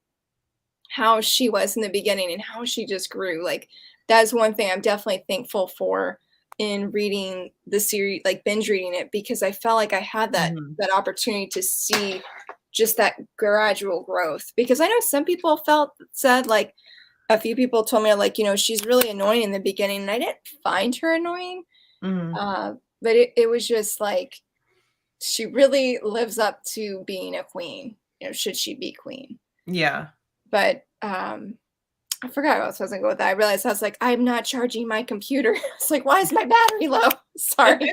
Speaker 1: how she was in the beginning and how she just grew. Like, that's one thing I'm definitely thankful for in reading the series, like binge reading it, because I felt like I had that
Speaker 2: mhm,
Speaker 1: that opportunity to see just that gradual growth. Because I know some people said like a few people told me like, she's really annoying in the beginning, and I didn't find her annoying.
Speaker 2: mhm,
Speaker 1: Uh, but it was just like she really lives up to being a queen, should she be queen.
Speaker 2: yeah.
Speaker 1: But I forgot what else I was gonna go with that. I realized I was like, "I'm not charging my computer." It's like, "Why is my battery low?" Sorry.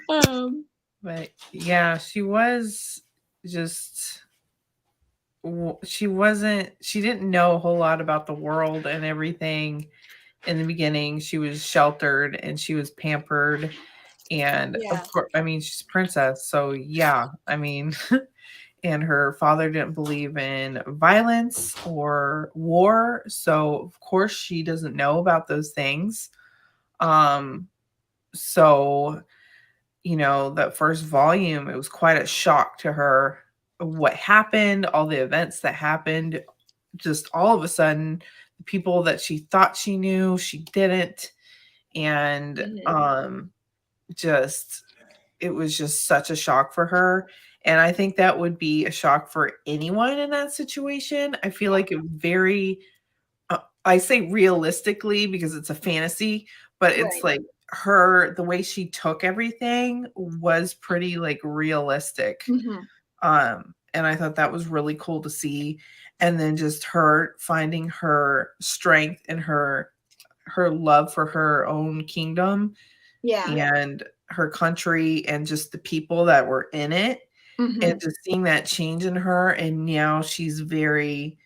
Speaker 1: Um,
Speaker 2: But yeah, she was just she didn't know a whole lot about the world and everything in the beginning. She was sheltered and she was pampered, and of
Speaker 1: yeah.
Speaker 2: course, I mean, she's a princess, so yeah, I mean, and her father didn't believe in violence or war, so of course she doesn't know about those things. Um, so that first volume, it was quite a shock to her what happened, all the events that happened. Just all of a sudden, the people that she thought she knew, she didn't. And
Speaker 1: Mhm.
Speaker 2: just it was just such a shock for her. And I think that would be a shock for anyone in that situation. I feel
Speaker 1: Yeah.
Speaker 2: like it was very I say realistically because it's a fantasy, but it's
Speaker 1: Right.
Speaker 2: like the way she took everything was pretty like realistic.
Speaker 1: Mhm.
Speaker 2: And I thought that was really cool to see. And then just her finding her strength and her love for her own kingdom
Speaker 1: Yeah.
Speaker 2: and her country and just the people that were in it. And
Speaker 1: Mhm.
Speaker 2: just seeing that change in her. And now she's very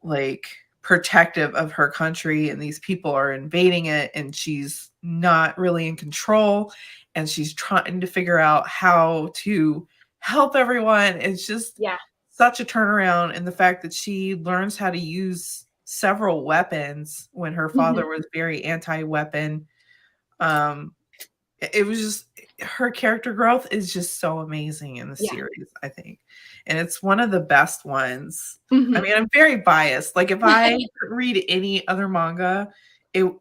Speaker 2: like protective of her country and these people are invading it and she's not really in control and she's trying to figure out how to help everyone. It's just
Speaker 1: Yeah.
Speaker 2: such a turnaround in the fact that she learns how to use several weapons when her
Speaker 1: Mhm.
Speaker 2: father was very anti-weapon. um it was just her character growth is just so amazing in the
Speaker 1: Yeah.
Speaker 2: series, I think, and it's one of the best ones. I
Speaker 1: Mhm.
Speaker 2: mean, I'm very biased, like, if I could read any other manga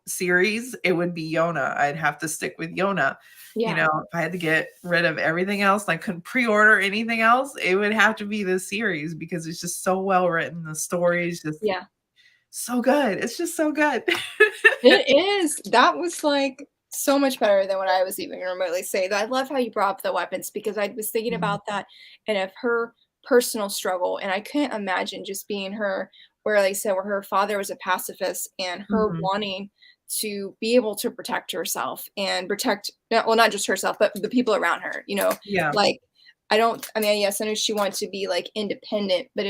Speaker 2: series, it would be Yona. I'd have to stick with Yona.
Speaker 1: Yeah.
Speaker 2: If I had to get rid of everything else and I couldn't pre-order anything else, it would have to be this series because it's just so well written. The story is just
Speaker 1: Yeah.
Speaker 2: so good. It's just so good.
Speaker 1: It is. That was, like, so much better than what I was even gonna remotely say. I love how you brought up the weapons because I was thinking
Speaker 2: Mhm,
Speaker 1: about that and of her personal struggle, and I couldn't imagine just being her where, like I said, where her father was a pacifist and her
Speaker 2: mhm.
Speaker 1: wanting to be able to protect herself and protect well, not just herself, but the people around her,
Speaker 2: Yeah.
Speaker 1: Like, I mean, yes, I know she wanted to be, like, independent, but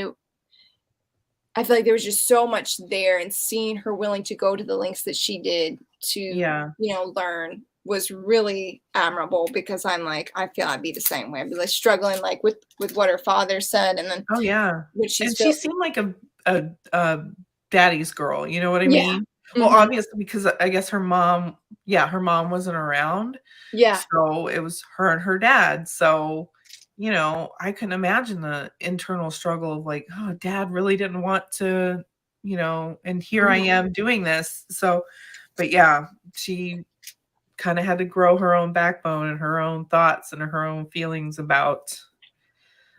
Speaker 1: I feel like there was just so much there, and seeing her willing to go to the lengths that she did to,
Speaker 2: Yeah.
Speaker 1: learn was really admirable because I'm like, I feel I'd be the same way. I'd be like struggling like with what her father said, and then
Speaker 2: Oh, yeah.
Speaker 1: when she's
Speaker 2: And she
Speaker 1: felt,
Speaker 2: seemed like a daddy's girl, you know what I
Speaker 1: yeah.
Speaker 2: mean? Well,
Speaker 1: Mhm.
Speaker 2: obviously, because I guess her mom yeah, her mom wasn't around,
Speaker 1: Yeah.
Speaker 2: so it was her and her dad, so, I couldn't imagine the internal struggle of like, "Oh, dad really didn't want to, and here I
Speaker 1: Mhm.
Speaker 2: am doing this." So but yeah, she kinda had to grow her own backbone and her own thoughts and her own feelings about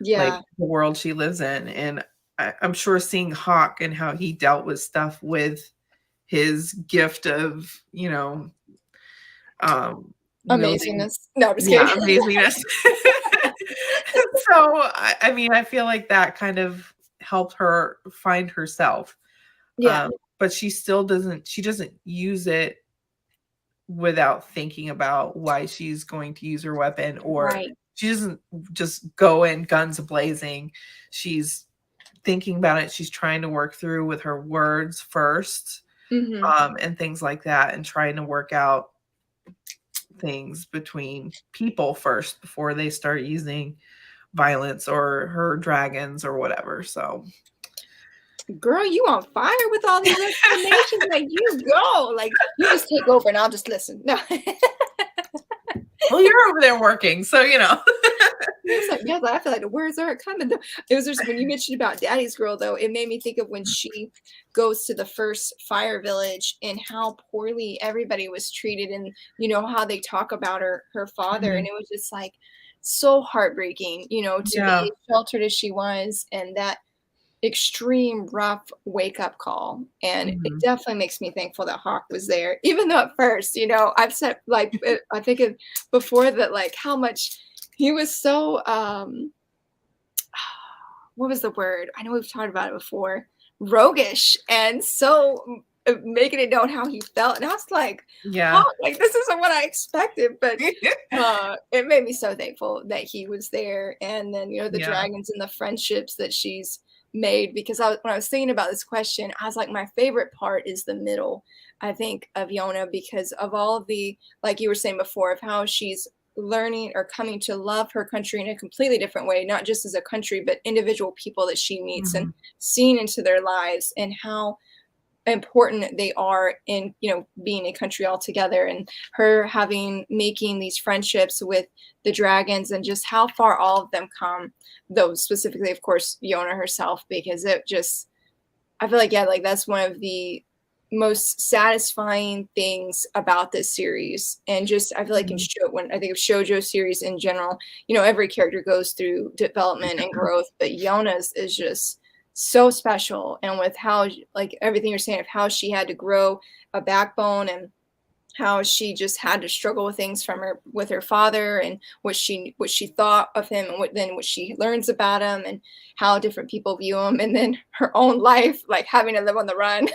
Speaker 2: like,
Speaker 1: Yeah.
Speaker 2: the world she lives in, and I'm sure seeing Hawk and how he dealt with stuff with his gift of, wielding
Speaker 1: Amazingness. No, I'm just
Speaker 2: yeah,
Speaker 1: kidding.
Speaker 2: amazingness. So, I mean, I feel like that kind of helped her find herself,
Speaker 1: Yeah.
Speaker 2: but she doesn't use it without thinking about why she's going to use her weapon, or
Speaker 1: Right.
Speaker 2: she doesn't just go in guns blazing. She's thinking about it, she's trying to work through with her words first,
Speaker 1: Mhm.
Speaker 2: and things like that, and trying to work out things between people first before they start using violence or her dragons or whatever, so
Speaker 1: Girl, you on fire with all these explanations. Like, you go. Like, you just take over and I'll just listen. No.
Speaker 2: well, you're over there working, so,
Speaker 1: It's like, yeah, I feel like the words aren't coming though. It was just when you mentioned about Daddy's Girl, though, it made me think of when she goes to the first fire village and how poorly everybody was treated, and how they talk about her father, and
Speaker 2: Mhm.
Speaker 1: it was just like so heartbreaking, to be
Speaker 2: Yeah.
Speaker 1: as sheltered as she was, and that extreme rough wake up call. And it
Speaker 2: Mhm.
Speaker 1: definitely makes me thankful that Hawk was there, even though at first, I've said like I think it, before that, like how much he was so what was the word? I know we've talked about it before. Roguish and so making it known how he felt. And I was like,
Speaker 2: Yeah.
Speaker 1: Hawk, like this isn't what I expected. But it made me so thankful that he was there. And then, the
Speaker 2: Yeah.
Speaker 1: dragons and the friendships that she's made. Because when I was thinking about this question, I was like, my favorite part is the middle, I think, of Yona, because of all of the, like you were saying before, of how she's learning or coming to love her country in a completely different way, not just as a country, but individual people that she meets, and
Speaker 2: Mhm.
Speaker 1: seeing into their lives and how important they are in being a country altogether, and her making these friendships with the dragons, and just how far all of them come, though specifically of course Yona herself, because it just, I feel like, yeah, like that's one of the most satisfying things about this series. And just, I feel like
Speaker 2: Mhm.
Speaker 1: when I think of shoujo series in general, every character goes through development and growth, but Yona's is just so special. And with how, like everything you're saying, of how she had to grow a backbone, and how she just had to struggle with things from her with her father, and what she thought of him, and what she learns about him, and how different people view him, and then her own life, like having to live on the run.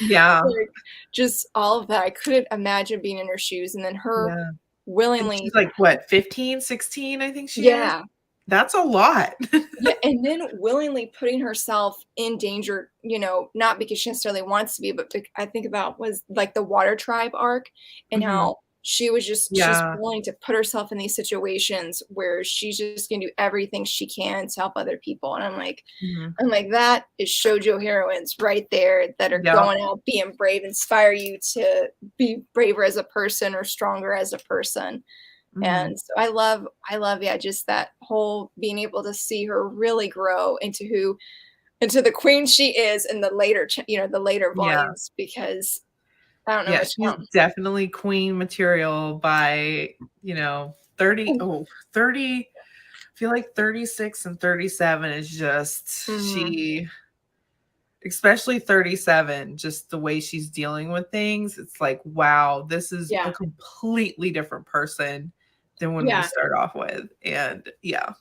Speaker 2: Yeah.
Speaker 1: Like, just all of that. I couldn't imagine being in her shoes, and then her
Speaker 2: Yeah. And
Speaker 1: willingly,
Speaker 2: she's like, what, 15, 16? I think she is?
Speaker 1: yeah.
Speaker 2: That's a lot.
Speaker 1: Yeah, and then willingly putting herself in danger, not because she necessarily wants to be, but I think about was like the Water Tribe arc, and
Speaker 2: Mhm.
Speaker 1: how she's
Speaker 2: Yeah.
Speaker 1: willing to put herself in these situations where she's just gonna do everything she can to help other people. And
Speaker 2: Mhm.
Speaker 1: I'm like, that is shoujo heroines right there that are
Speaker 2: Yep.
Speaker 1: going out being brave, inspire you to be braver as a person or stronger as a person.
Speaker 2: Mhm.
Speaker 1: And so I love, yeah, just that whole being able to see her really grow into the queen she is in the later
Speaker 2: Yeah.
Speaker 1: volumes, because I don't know
Speaker 2: Yeah,
Speaker 1: which
Speaker 2: she's
Speaker 1: one.
Speaker 2: definitely queen material by, 30 30 I feel like 36 and 37 is just
Speaker 1: Mhm.
Speaker 2: especially 37, just the way she's dealing with things, it's like, wow, this is a
Speaker 1: Yeah.
Speaker 2: completely different person than when we
Speaker 1: Yeah.
Speaker 2: start off with. And yeah,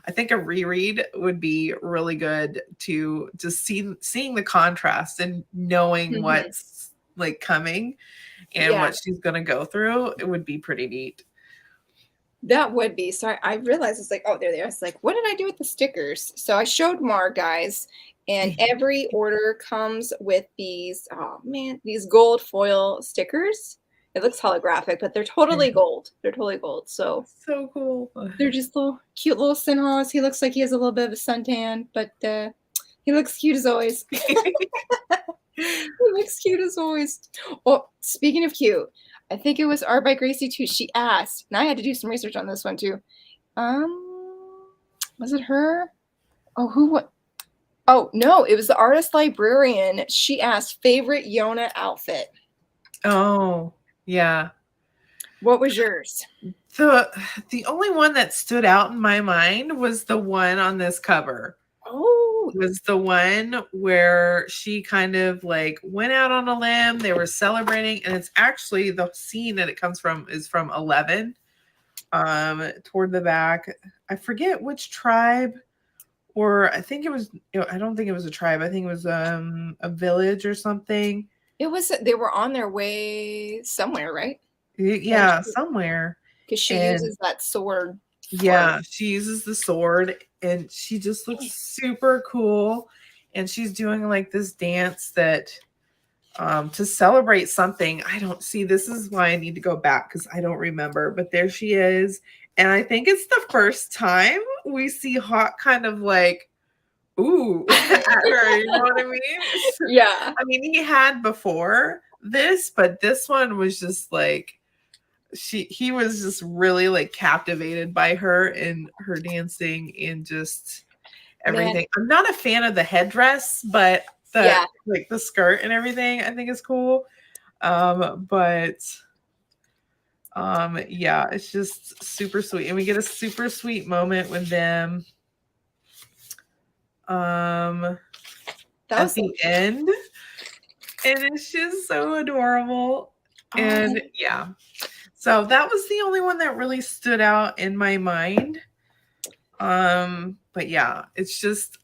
Speaker 2: I think a reread would be really good to just seeing the contrast and knowing
Speaker 1: Mhm.
Speaker 2: what's like coming and
Speaker 1: Yeah.
Speaker 2: what she's gonna go through. It would be pretty neat.
Speaker 1: That would be. So I realized it's like, oh, there they are. It's like, what did I do with the stickers? So I showed Mar, guys, And every order comes with these, oh man, these gold foil stickers. It looks holographic, but they're totally gold. They're totally gold. So
Speaker 2: So cool.
Speaker 1: they're just little cute little Sinhas. He looks like he has a little bit of a suntan, but he looks cute as always. He looks cute as always. Oh, speaking of cute, I think it was Art by Gracie too. She asked, and I had to do some research on this one too. Was it her? Oh, who? What? Oh no, it was the artist librarian. She asked favorite YONA outfit.
Speaker 2: Oh, yeah.
Speaker 1: What was yours?
Speaker 2: The only one that stood out in my mind was the one on this cover.
Speaker 1: Oh,
Speaker 2: was the one where she kind of like went out on a limb. They were celebrating, and it's actually the scene that it comes from is from 11. Toward the back. I forget which tribe, or I think it was, I don't think it was a tribe. I think it was a village or something.
Speaker 1: it was. They were on their way somewhere, right?
Speaker 2: Yeah, somewhere.
Speaker 1: Because she uses that sword.
Speaker 2: Yeah, she uses the sword, and she just looks super cool. And she's doing like this dance that to celebrate something. I don't see. This is why I need to go back because I don't remember. But there she is. And I think it's the first time we see Hawk kind of like, ooh, at her, you know what I mean?
Speaker 1: Yeah.
Speaker 2: I mean, he had before this, but this one was just like, he was just really like captivated by her and her dancing and just everything. Man. I'm not a fan of the headdress, but like the skirt and everything I think is cool. But yeah, it's just super sweet. And we get a super sweet moment with them at the end. And it's just so adorable. And yeah. So that was the only one that really stood out in my mind. But yeah, it's just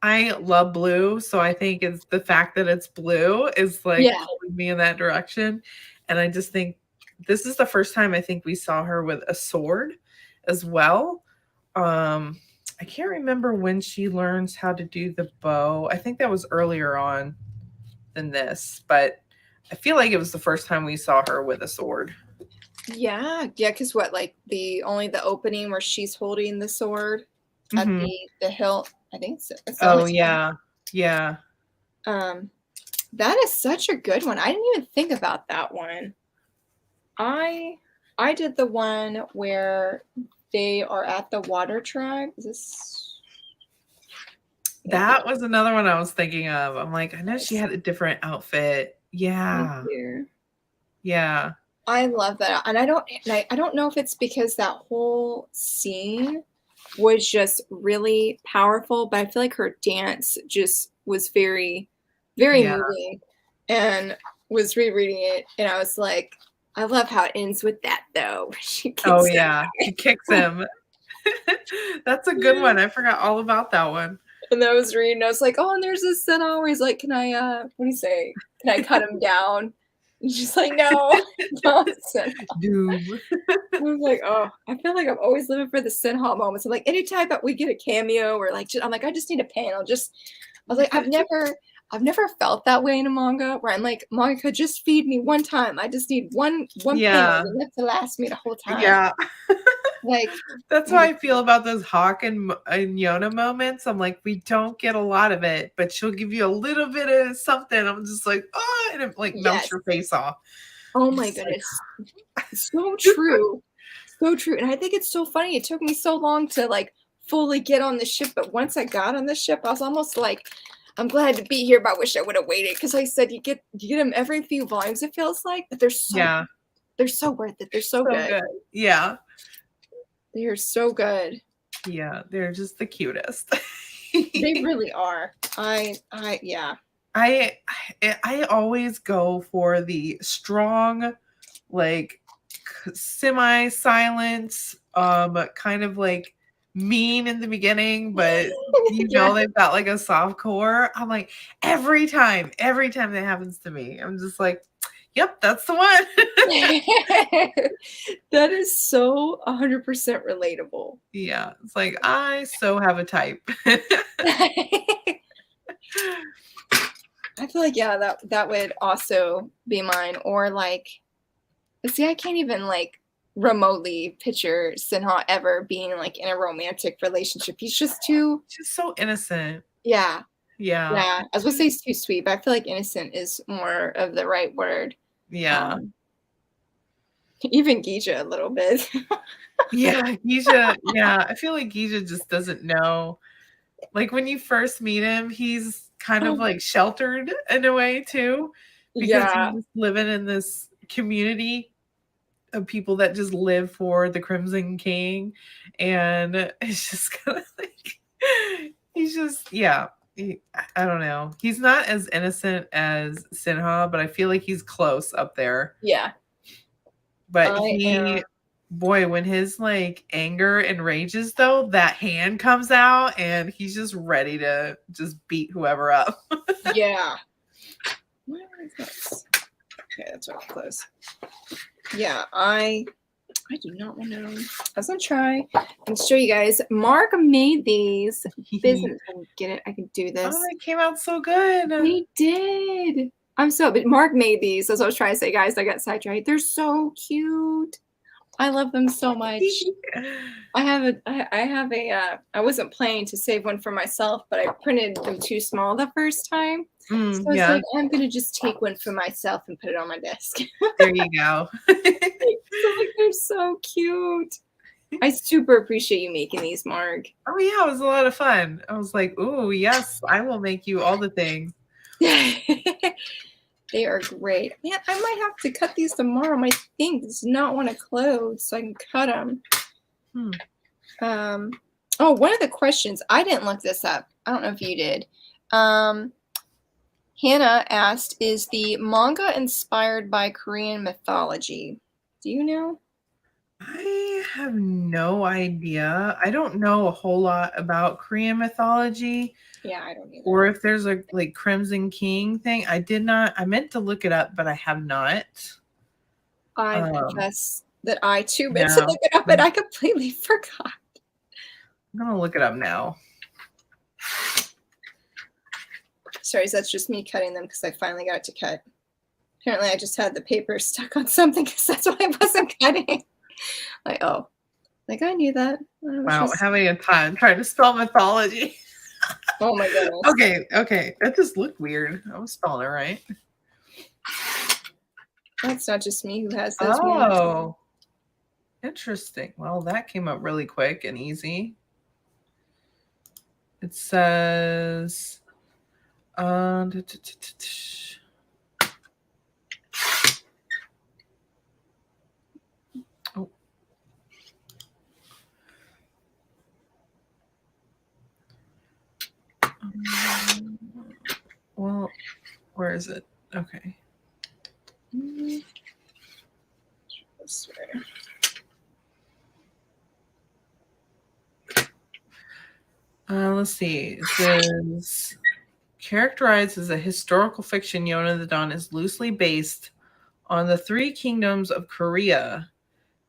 Speaker 2: I love blue, so I think it's the fact that it's blue is like pulling me in that direction. And I just think this is the first time I think we saw her with a sword as well. I can't remember when she learns how to do the bow. I think that was earlier on than this, but I feel like it was the first time we saw her with a sword.
Speaker 1: Yeah, because what, like the opening where she's holding the sword at the hilt. I think it's
Speaker 2: yeah.
Speaker 1: That is such a good one. I didn't even think about that one. I did the one where they are at the water tribe. Is this?
Speaker 2: That was another one I was thinking of. I'm like, I know she had a different outfit. Yeah. Yeah.
Speaker 1: I love that. And I don't know if it's because that whole scene was just really powerful, but I feel like her dance just was very, very moving, and was rereading it. And I was like, I love how it ends with that though.
Speaker 2: She kicks him. That's a good one. I forgot all about that one.
Speaker 1: And then I was reading, I was like, oh, and there's this Senna where he's like, can I, what do you say? Can I cut him down? And she's like, no,
Speaker 2: Doom.
Speaker 1: I was like, oh, I feel like I'm always living for the Sinha moments. I'm like, anytime that we get a cameo or like, I'm like, I just need a panel. I was like, I've never felt that way in a manga where I'm like, manga, just feed me one time. I just need one panel and to last me the whole time.
Speaker 2: Yeah.
Speaker 1: Like,
Speaker 2: that's how I feel about those Hawk and YONA moments. I'm like, we don't get a lot of it, but she'll give you a little bit of something. I'm just like, oh, and it like melts your face off.
Speaker 1: Oh my goodness. So true. So true. And I think it's so funny. It took me so long to like fully get on the ship, but once I got on the ship, I was almost like, I'm glad to be here, but I wish I would have waited. Because I said you get them every few volumes, it feels like, but they're so worth it. They're so good. Yeah. They're so good.
Speaker 2: Yeah, they're just the cutest.
Speaker 1: They really are. Yeah.
Speaker 2: I always go for the strong, like semi-silence, kind of like mean in the beginning, but you know they've got like a soft core. I'm like, every time that happens to me, I'm just like, yep, that's the one.
Speaker 1: That is so 100% relatable.
Speaker 2: Yeah, it's like I so have a type.
Speaker 1: I feel like, yeah, that would also be mine. Or like, see, I can't even like remotely picture Sinha ever being like in a romantic relationship. He's just too,
Speaker 2: Just so innocent.
Speaker 1: yeah,
Speaker 2: Yeah.
Speaker 1: yeah. I was gonna say he's too sweet, but I feel like innocent is more of the right word.
Speaker 2: Yeah.
Speaker 1: Um, even Gija a little bit.
Speaker 2: Yeah, Giza, yeah, I feel like Giza just doesn't know. Like, when you first meet him, he's kind of, like, sheltered in a way too, because he's
Speaker 1: Yeah,
Speaker 2: just living in this community of people that just live for the Crimson King, and it's just kinda like he's just yeah, I don't know. He's not as innocent as Sinha, but I feel like he's close up there.
Speaker 1: yeah.
Speaker 2: But
Speaker 1: I am.
Speaker 2: he boy, when his, like, anger enrages though, that hand comes out and he's just ready to just beat whoever up.
Speaker 1: Yeah. Where is this? Okay, that's really close. Yeah, I do not want to. I was gonna try and show you guys. Mark made these business. I can get it. I can do
Speaker 2: Oh,
Speaker 1: this.
Speaker 2: they came out so good.
Speaker 1: They did. But Mark made these. That's what I was trying to say, guys. I got sidetracked. They're so cute. I love them so much. I have a I wasn't planning to save one for myself, but I printed them too small the first time. So I was
Speaker 2: Yeah,
Speaker 1: like, I'm gonna just take one for myself and put it on my desk.
Speaker 2: there you go.
Speaker 1: So like they're so cute. I super appreciate you making these, Mark.
Speaker 2: Oh, yeah, it was a lot of fun. I was like, "Ooh, yes, I will make you all the things."
Speaker 1: They are great. Man, I might have to cut these tomorrow. My thing does not want to close, so I can cut them. Oh, one of the questions, I didn't look this up. I don't know if you did. Hannah asked, is the manga inspired by Korean mythology? Do you know?
Speaker 2: I have no idea. I don't know a whole lot about Korean mythology.
Speaker 1: Yeah, I don't either.
Speaker 2: Or if there's a, like, Crimson King thing. I meant to look it up, but I have not.
Speaker 1: I
Speaker 2: Um,
Speaker 1: confess that I too meant to
Speaker 2: yeah.
Speaker 1: look it up, and I completely forgot.
Speaker 2: I'm gonna look it up now.
Speaker 1: Sorry, that's just me cutting them because I finally got it to cut. Apparently, I just had the paper stuck on something because that's why I wasn't cutting. Like, oh, like I knew that.
Speaker 2: Wow, having a time trying to spell mythology.
Speaker 1: Oh my goodness.
Speaker 2: Okay. That just looked weird. I was spelling it right.
Speaker 1: That's not just me who has those moments.
Speaker 2: Oh, interesting. Well, that came up really quick and easy. It says, oh, well, where is it? Okay.
Speaker 1: This way.
Speaker 2: Let's see. It says, characterized as a historical fiction, Yona the Dawn is loosely based on the three kingdoms of Korea,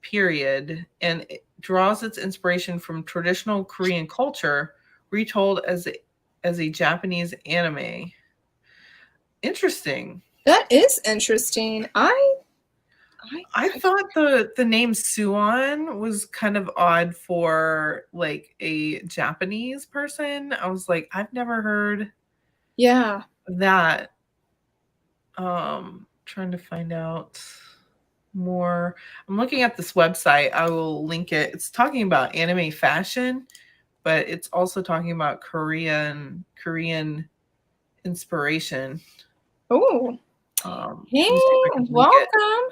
Speaker 2: period, and it draws its inspiration from traditional Korean culture, retold as a Japanese anime. Interesting.
Speaker 1: That is interesting.
Speaker 2: I thought the name Suan was kind of odd for, like, a Japanese person. I was like, I've never heard
Speaker 1: yeah.
Speaker 2: that. Trying to find out more. I'm looking at this website. I will link it. It's talking about anime fashion, but it's also talking about Korean inspiration.
Speaker 1: Oh. Hey, welcome.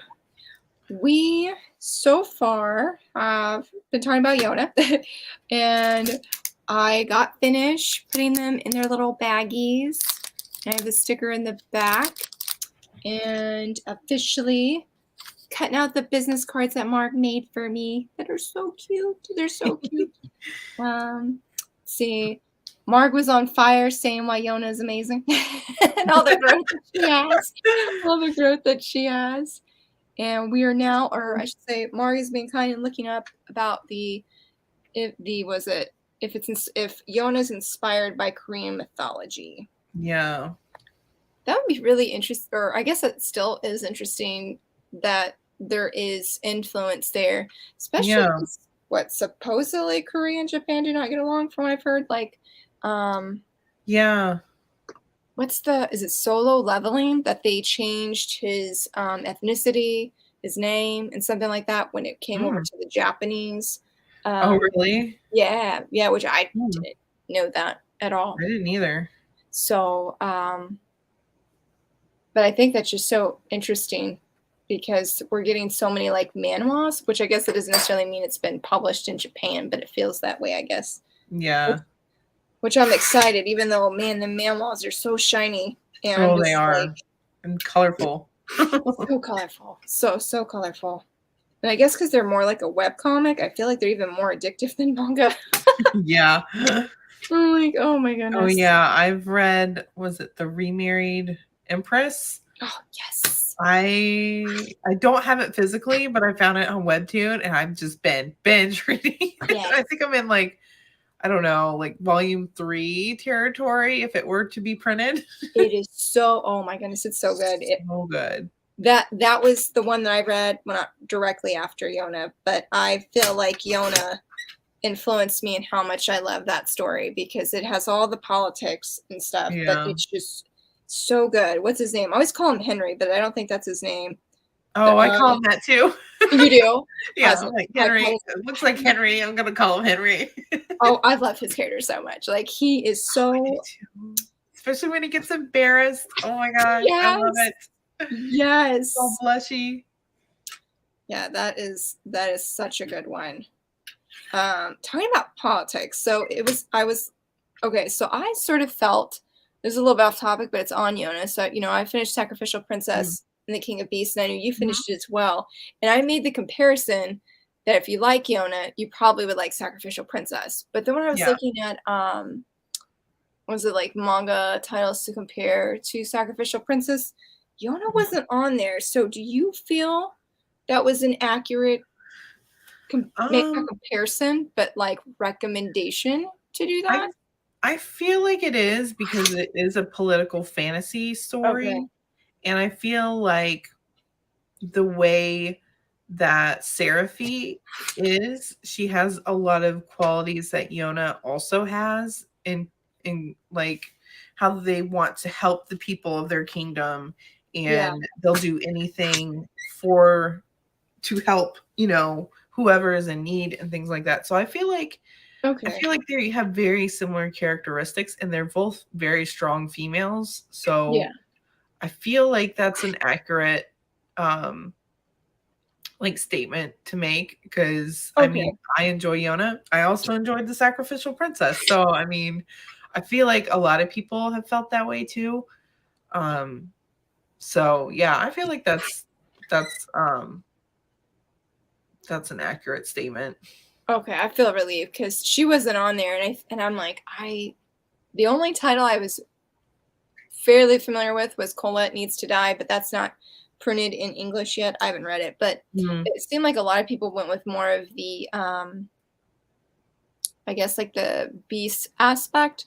Speaker 1: We so far have been talking about Yona, and I got finished putting them in their little baggies. I have the sticker in the back, and officially cutting out the business cards that Mark made for me that are so cute. They're so cute. Let's see. Mark was on fire saying why Yona is amazing and all the growth that she has. All the growth that she has. And we are now, or I should say, Mark has been kind of looking up about if Yona's inspired by Korean mythology.
Speaker 2: Yeah.
Speaker 1: That would be really interesting, or I guess it still is interesting that there is influence there, especially
Speaker 2: Yeah.
Speaker 1: because what supposedly Korea and Japan do not get along from what I've heard. Like, um,
Speaker 2: Yeah.
Speaker 1: what's the is it Solo Leveling that they changed his ethnicity, his name, and something like that when it came over
Speaker 2: Mm.
Speaker 1: to the Japanese.
Speaker 2: Oh,
Speaker 1: Um,
Speaker 2: really?
Speaker 1: yeah, yeah, which I
Speaker 2: Mm.
Speaker 1: didn't know that at all.
Speaker 2: I didn't either.
Speaker 1: So, but I think that's just so interesting because we're getting so many like manhwas, which I guess it doesn't necessarily mean it's been published in Japan, but it feels that way, I guess.
Speaker 2: Yeah.
Speaker 1: Which I'm excited, even though man, the manhwas are so shiny, and I'm
Speaker 2: Oh, they
Speaker 1: just like
Speaker 2: are. And colorful.
Speaker 1: so colorful, so colorful. And I guess because they're more like a web comic, I feel like they're even more addictive than manga.
Speaker 2: Yeah.
Speaker 1: I'm like, oh my
Speaker 2: Oh,
Speaker 1: goodness.
Speaker 2: yeah. I've read, was it The Remarried Empress?
Speaker 1: Oh yes,
Speaker 2: I don't have it physically, but I found it on Webtoon and I've just been binge reading it.
Speaker 1: yes.
Speaker 2: I think I'm in like, I don't know, like volume 3 territory if it were to be printed.
Speaker 1: It is so. Oh my goodness, it's so good.
Speaker 2: So good.
Speaker 1: That was the one that I read, well, not directly after Yona, but I feel like Yona influenced me in how much I love that story because it has all the politics and stuff, but
Speaker 2: Yeah.
Speaker 1: it's just so good. What's his name? I always call him Henry, but I don't think that's his name.
Speaker 2: Oh, I call him that too.
Speaker 1: You do?
Speaker 2: Yeah, I'm like Henry. It looks like Henry. I'm gonna call him Henry.
Speaker 1: Oh, I love his character so much. Like he is
Speaker 2: I do
Speaker 1: so
Speaker 2: too. Especially when he gets embarrassed. Oh my gosh, I love
Speaker 1: yes,
Speaker 2: it. So
Speaker 1: yes.
Speaker 2: blushy.
Speaker 1: Yeah, that is such a good one. Talking about politics. So I was okay. So I sort of felt this is a little bit off topic, but it's on Yona. So I finished Sacrificial
Speaker 2: Mm.
Speaker 1: Princess and the King of Beasts, and I knew you
Speaker 2: Mhm.
Speaker 1: finished it as well. And I made the comparison that if you like Yona, you probably would like Sacrificial Princess. But then when I was
Speaker 2: Yeah.
Speaker 1: looking at was it like manga titles to compare to Sacrificial Princess, Yona wasn't on there. So do you feel that was an accurate make a
Speaker 2: Um,
Speaker 1: comparison, but like recommendation to do
Speaker 2: I
Speaker 1: that?
Speaker 2: I feel like it is because it is a political fantasy
Speaker 1: Okay.
Speaker 2: story, and I feel like the way that Seraphy is, she has a lot of qualities that Yona also has in like how they want to help the people of their kingdom
Speaker 1: Yeah.
Speaker 2: and they'll do anything for to help, whoever is in need and things like that. So I
Speaker 1: Okay.
Speaker 2: feel like they have very similar characteristics and they're both very strong females.
Speaker 1: Yeah.
Speaker 2: So I feel like that's an accurate um like statement to make because I
Speaker 1: Okay.
Speaker 2: mean I enjoy Yona. I also enjoyed the Sacrificial Princess. So I mean, I feel like a lot of people have felt that way too. Um so yeah, I feel like that's um that's an accurate statement.
Speaker 1: Okay. I feel relieved because she wasn't on there, and I'm like the only title I was fairly familiar with was Colette Needs to Die, but that's not printed in English yet. I haven't read it, but
Speaker 2: Mm,
Speaker 1: it seemed like a lot of people went with more of the I guess like the beast aspect,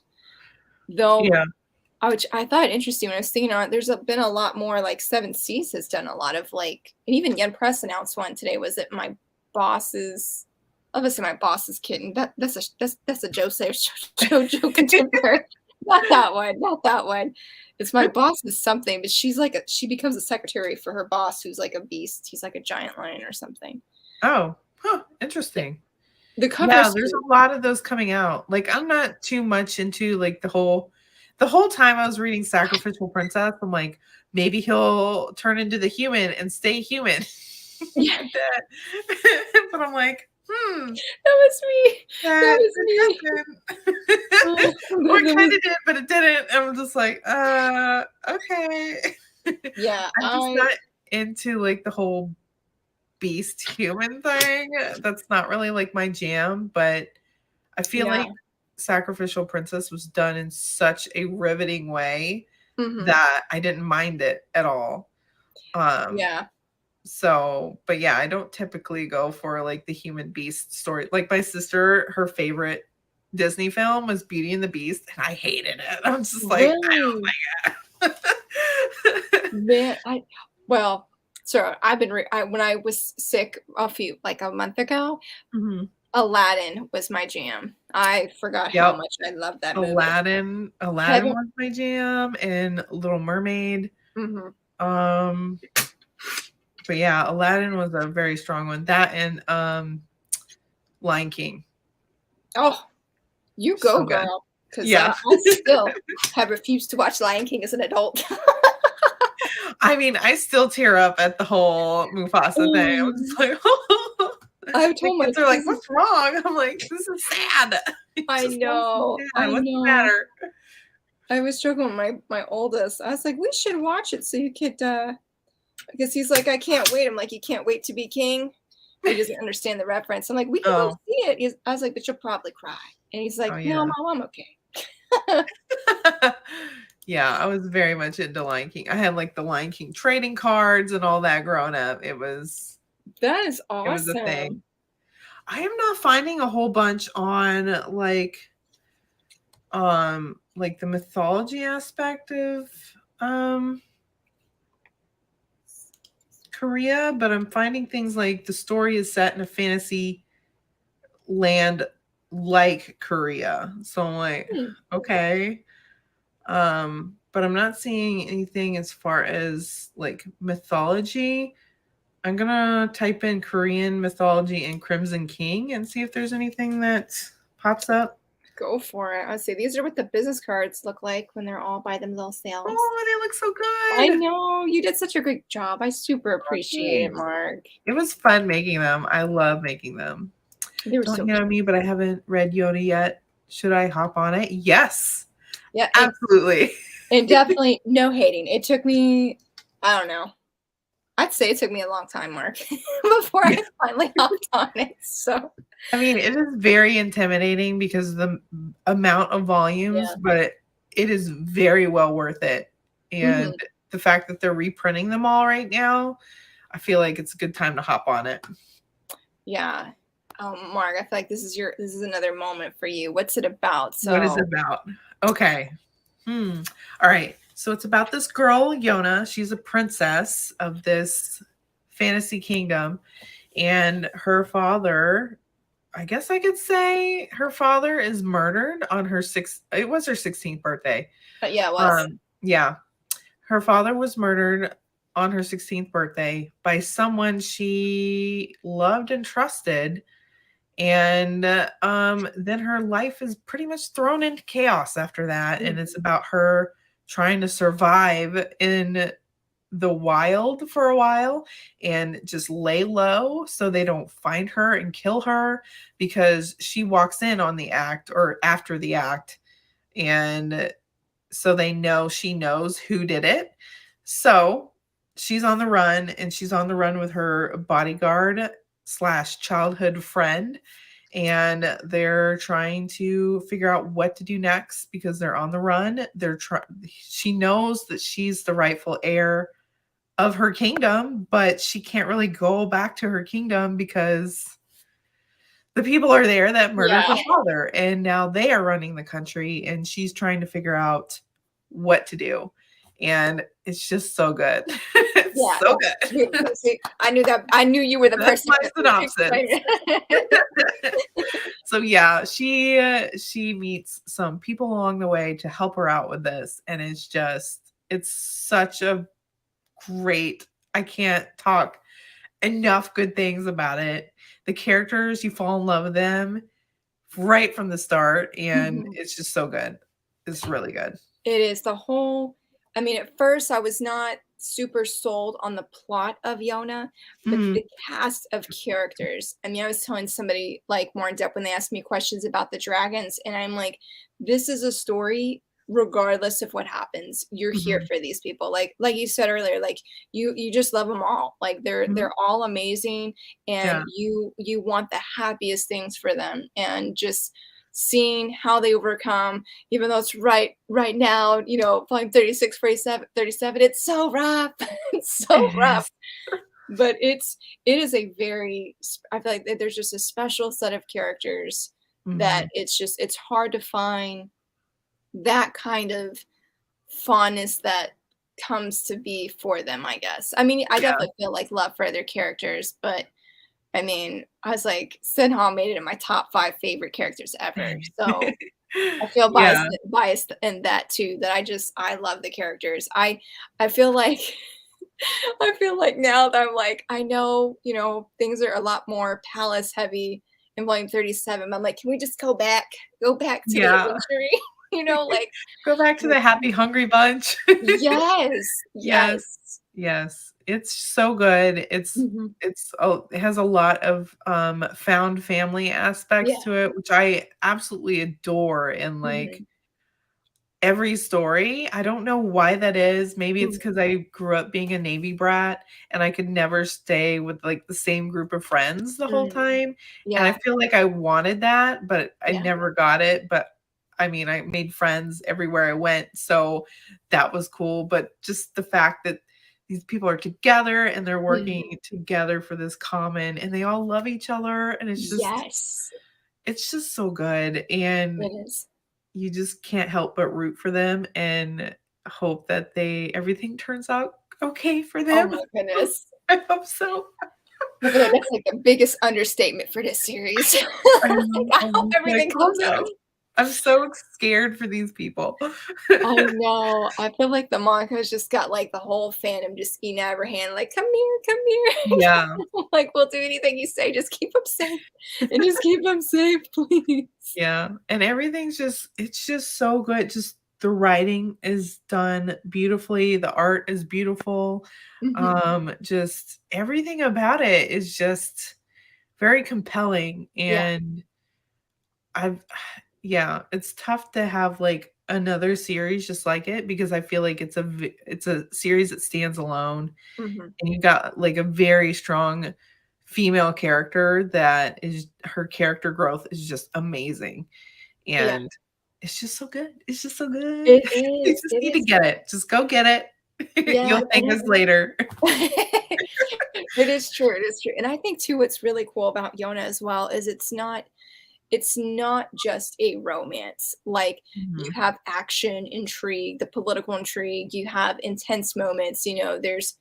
Speaker 1: though
Speaker 2: yeah.
Speaker 1: which I thought interesting when I was thinking on it. Been a lot more like Seven Seas has done a lot of like, and even Yen Press announced one today. Was it my boss's? Obviously, my boss's kitten. That's a JoJo contemporary. Not that one. Not that one. It's my boss's something, but she becomes a secretary for her boss, who's like a beast. He's like a giant lion or something.
Speaker 2: Oh, huh, interesting.
Speaker 1: The cover
Speaker 2: Yeah, there's
Speaker 1: story.
Speaker 2: a lot of those coming out. Like I'm not too much into like the whole time I was reading Sacrificial Princess, I'm like, maybe he'll turn into the human and stay human.
Speaker 1: Yeah,
Speaker 2: But I'm like,
Speaker 1: that was me. That
Speaker 2: that
Speaker 1: was me.
Speaker 2: didn't
Speaker 1: Oh,
Speaker 2: happen.
Speaker 1: I'm
Speaker 2: Or
Speaker 1: glad
Speaker 2: it
Speaker 1: that
Speaker 2: kind
Speaker 1: was.
Speaker 2: of did, but it didn't. I'm just like, okay.
Speaker 1: Yeah,
Speaker 2: I'm just not into like the whole beast human thing. That's not really like my jam, but I feel
Speaker 1: yeah.
Speaker 2: like Sacrificial Princess was done in such a riveting way
Speaker 1: Hmm.
Speaker 2: that I didn't mind it at all. Um,
Speaker 1: Yeah.
Speaker 2: so, but yeah, I don't typically go for like the human beast story. Like my sister, her favorite Disney film was Beauty and the Beast, and I hated it. I'm just like,
Speaker 1: Really?
Speaker 2: I don't
Speaker 1: Man, well, so I've been when I was sick like a month ago,
Speaker 2: Mhm.
Speaker 1: Aladdin was my jam. I forgot how
Speaker 2: Yep.
Speaker 1: much I loved that movie.
Speaker 2: Aladdin
Speaker 1: Heaven.
Speaker 2: was my jam, and Little Mermaid.
Speaker 1: Mhm.
Speaker 2: Um, but yeah, Aladdin was a very strong one. That and Lion King.
Speaker 1: Oh, you go,
Speaker 2: So good.
Speaker 1: girl, 'cause,
Speaker 2: Yeah.
Speaker 1: I still have refused to watch Lion King as an adult.
Speaker 2: I mean, I still tear up at the whole Mufasa thing. I'm just
Speaker 1: Mm.
Speaker 2: like,
Speaker 1: I've
Speaker 2: my
Speaker 1: told my
Speaker 2: kids are like,
Speaker 1: this
Speaker 2: "What's wrong?" I'm like, "This is sad. I
Speaker 1: I
Speaker 2: just want to see
Speaker 1: know,
Speaker 2: dad.
Speaker 1: I
Speaker 2: What's the
Speaker 1: know.
Speaker 2: matter?"
Speaker 1: I was struggling with my oldest. I was like, "We should watch it so you could," because he's like, "I can't wait." I'm like, "You can't wait to be king?" He doesn't understand the reference. I'm like, "We can go
Speaker 2: Oh,
Speaker 1: see it." I was like, "But you'll probably cry." And he's
Speaker 2: oh
Speaker 1: like, "No,
Speaker 2: yeah.
Speaker 1: mom, I'm okay."
Speaker 2: Yeah, I was very much into Lion King. I had like the Lion King trading cards and all that growing up.
Speaker 1: That is
Speaker 2: It was a thing.
Speaker 1: awesome.
Speaker 2: I am not finding a whole bunch on like the mythology aspect of um Korea, but I'm finding things like the story is set in a fantasy land like Korea. So I'm like,
Speaker 1: Hmm,
Speaker 2: okay. But I'm not seeing anything as far as like mythology. I'm gonna type in Korean mythology and Crimson King and see if there's anything that pops up.
Speaker 1: go for it. I see. These are what the business cards look like when they're all by themselves.
Speaker 2: Oh, they look so
Speaker 1: I
Speaker 2: good.
Speaker 1: know you did such a great job. I super
Speaker 2: Oh,
Speaker 1: appreciate it,
Speaker 2: thanks.
Speaker 1: Mark.
Speaker 2: It was fun making them. I love making them.
Speaker 1: They were
Speaker 2: Don't
Speaker 1: so
Speaker 2: hate
Speaker 1: cute.
Speaker 2: on me, but I haven't read Yoda yet. Should I hop on it? Yes,
Speaker 1: Yeah,
Speaker 2: absolutely.
Speaker 1: and definitely no hating. It took me, I don't know. I'd say it took me a long time, Mark, before I finally hopped on it. So
Speaker 2: I mean, it is very intimidating because of the amount of volumes,
Speaker 1: yeah.
Speaker 2: but it is very well worth it. And
Speaker 1: Hmm.
Speaker 2: the fact that they're reprinting them all right now, I feel like it's a good time to hop on it.
Speaker 1: Yeah. Mark, I feel like this is another moment for you. What's it about?
Speaker 2: What is it
Speaker 1: So
Speaker 2: about? Okay. All right. So it's about this girl, Yona. She's a princess of this fantasy kingdom, and her father, I guess I could say her father is murdered on it was her 16th birthday.
Speaker 1: yeah, it was.
Speaker 2: Yeah. Her father was murdered on her 16th birthday by someone she loved and trusted. And then her life is pretty much thrown into chaos after that. And it's
Speaker 1: Mhm.
Speaker 2: about her trying to survive in the wild for a while and just lay low so they don't find her and kill her because she walks in on the act or after the act. And so they know she knows who did it. So she's on the run and she's on the run with her bodyguard slash childhood friend. And they're trying to figure out what to do next because they're on the run. She knows that she's the rightful heir of her kingdom, but she can't really go back to her kingdom because the people are there that murdered her
Speaker 1: Yeah.
Speaker 2: father and now they are running the country and she's trying to figure out what to do. And it's just so good. It's
Speaker 1: Yeah.
Speaker 2: so good.
Speaker 1: See, I knew that. I knew you were the
Speaker 2: That's
Speaker 1: person
Speaker 2: my
Speaker 1: that would
Speaker 2: synopsis.
Speaker 1: explain it.
Speaker 2: So yeah, she meets some people along the way to help her out with this and it's such a great. I can't talk enough good things about it. The characters, you fall in love with them right from the start, and
Speaker 1: Mhm.
Speaker 2: it's just so good. It's really good.
Speaker 1: It is the whole. I mean, at first, I was not super sold on the plot of Yona, but
Speaker 2: Mhm,
Speaker 1: the cast of characters. I mean, I was telling somebody like more in depth when they asked me questions about the dragons, and I'm like, this is a story. Regardless of what happens, you're here
Speaker 2: mhm,
Speaker 1: for these people. Like you said earlier, like you just love them all. Like
Speaker 2: mhm.
Speaker 1: they're all amazing, and
Speaker 2: Yeah.
Speaker 1: you want the happiest things for them, and just seeing how they overcome even though it's right now, playing 36, 47, 37, it's so rough. It's so
Speaker 2: It
Speaker 1: rough.
Speaker 2: is.
Speaker 1: But it is a very I feel like there's just a special set of characters that
Speaker 2: Mhm.
Speaker 1: it's hard to find that kind of fondness that comes to be for them, I guess. I mean, I
Speaker 2: Yeah.
Speaker 1: definitely feel like love for other characters, but I mean, I was like, Senhal made it in my top 5 favorite characters ever, so I feel
Speaker 2: Yeah.
Speaker 1: biased in that too, that I love the characters. I feel like I feel like now that I'm like, I know, things are a lot more palace heavy in volume 37. I'm like, can we just go back to the
Speaker 2: Yeah.
Speaker 1: adventure? Like
Speaker 2: Go back to
Speaker 1: like
Speaker 2: the happy hungry bunch.
Speaker 1: yes,
Speaker 2: Yes.
Speaker 1: yes.
Speaker 2: Yes. It's so good.
Speaker 1: Mhm.
Speaker 2: It has a lot of, found family aspects
Speaker 1: Yeah.
Speaker 2: to it, which I absolutely adore in, like,
Speaker 1: Mhm.
Speaker 2: every story. I don't know why that is. Maybe it's
Speaker 1: Mhm.
Speaker 2: because I grew up being a Navy brat, and I could never stay with, like, the same group of friends the whole
Speaker 1: Mm.
Speaker 2: time, and I
Speaker 1: Yeah,
Speaker 2: feel like I wanted that, but I
Speaker 1: yeah.
Speaker 2: never got it, but, I mean, I made friends everywhere I went, so that was cool, but just the fact that these people are together, and they're working
Speaker 1: Mhm.
Speaker 2: together for this common, and they all love each other, and
Speaker 1: Yes,
Speaker 2: it's just so good, and
Speaker 1: it is.
Speaker 2: you just can't help but root for them and hope that they everything turns out okay for
Speaker 1: Oh
Speaker 2: them.
Speaker 1: my goodness.
Speaker 2: I hope so.
Speaker 1: I feel like that's like the biggest understatement for this series.
Speaker 2: I
Speaker 1: Like,
Speaker 2: know.
Speaker 1: I
Speaker 2: I'm
Speaker 1: hope
Speaker 2: just like,
Speaker 1: everything
Speaker 2: "Oh,
Speaker 1: comes out.
Speaker 2: no." I'm so scared for these people.
Speaker 1: I know. I feel like the manga's just got, like, the whole fandom just eating out of her hand, like, "Come here, come here."
Speaker 2: Yeah,
Speaker 1: Like, "We'll do anything you say, just keep them safe, and just keep them safe, please."
Speaker 2: yeah, and everything's just it's just so good, just the writing is done beautifully, the art is beautiful,
Speaker 1: Mhm,
Speaker 2: just everything about it is just very compelling,
Speaker 1: yeah,
Speaker 2: and I've yeah, it's tough to have, like, another series just like it because I feel like it's a series that stands alone,
Speaker 1: mhm,
Speaker 2: and you got, like, a very strong female character that is her character growth is just amazing,
Speaker 1: yeah.
Speaker 2: and it's just so good. It's just so good. You just
Speaker 1: It
Speaker 2: need to
Speaker 1: is
Speaker 2: get it. Just go get it.
Speaker 1: yeah,
Speaker 2: You'll
Speaker 1: and
Speaker 2: thank us later.
Speaker 1: it is true, it is true, and I think too what's really cool about Yona as well is it's not just a romance. Like, you
Speaker 2: Mhm,
Speaker 1: have action, intrigue, the political intrigue, you have intense moments, there's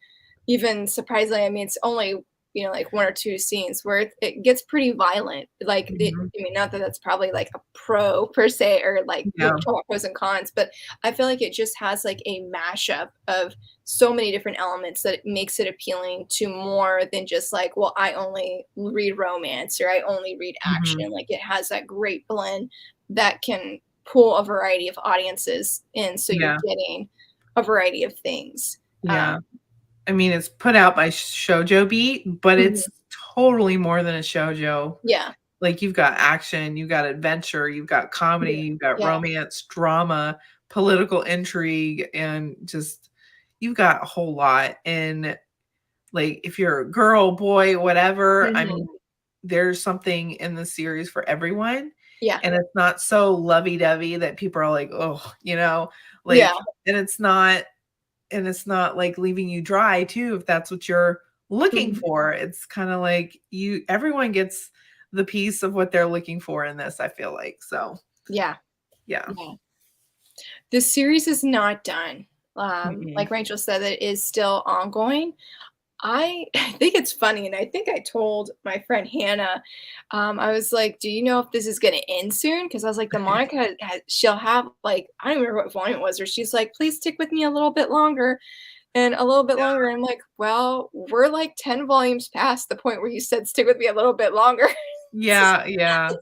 Speaker 1: even surprisingly, I mean, it's only, like 1 or 2 scenes where it gets pretty violent. Like,
Speaker 2: mhm.
Speaker 1: I mean, not that that's probably, like, a pro per se or, like,
Speaker 2: Yeah,
Speaker 1: talk about pros and cons, but I feel like it just has, like, a mashup of so many different elements that it makes it appealing to more than just like, well, I only read romance or I only read
Speaker 2: mhm.
Speaker 1: action. Like, it has that great blend that can pull a variety of audiences in, so you're
Speaker 2: Yeah,
Speaker 1: getting a variety of things.
Speaker 2: yeah.
Speaker 1: Um,
Speaker 2: I mean, it's put out by Shoujo Beat, but
Speaker 1: mhm,
Speaker 2: it's totally more than a shoujo.
Speaker 1: yeah,
Speaker 2: Like, you've got action, you've got adventure, you've got comedy,
Speaker 1: yeah,
Speaker 2: you've got
Speaker 1: yeah,
Speaker 2: romance, drama, political intrigue, and just you've got a whole lot, and, like, if you're a girl, boy, whatever, I
Speaker 1: mhm,
Speaker 2: mean, there's something in the series for everyone,
Speaker 1: yeah,
Speaker 2: and it's not so lovey-dovey that people are like, oh,
Speaker 1: yeah,
Speaker 2: like and it's not, like, leaving you dry too if that's what you're looking
Speaker 1: mhm,
Speaker 2: for. It's kinda like everyone gets the piece of what they're looking for in this, I feel like, so,
Speaker 1: yeah,
Speaker 2: yeah.
Speaker 1: yeah. The series is not done.
Speaker 2: Mm-mm.
Speaker 1: Like Rachel said, it is still ongoing. I think it's funny, and I think I told my friend Hannah, I was like, "Do you know if this is gonna end soon?" Because I was like, "The Monica has she'll have, like" I don't remember what volume it was, where she's like, "Please stick with me a little bit longer and a little bit longer." I'm like, "Well, we're, like, 10 volumes past the point where you said stick with me a little bit longer."
Speaker 2: Yeah, yeah.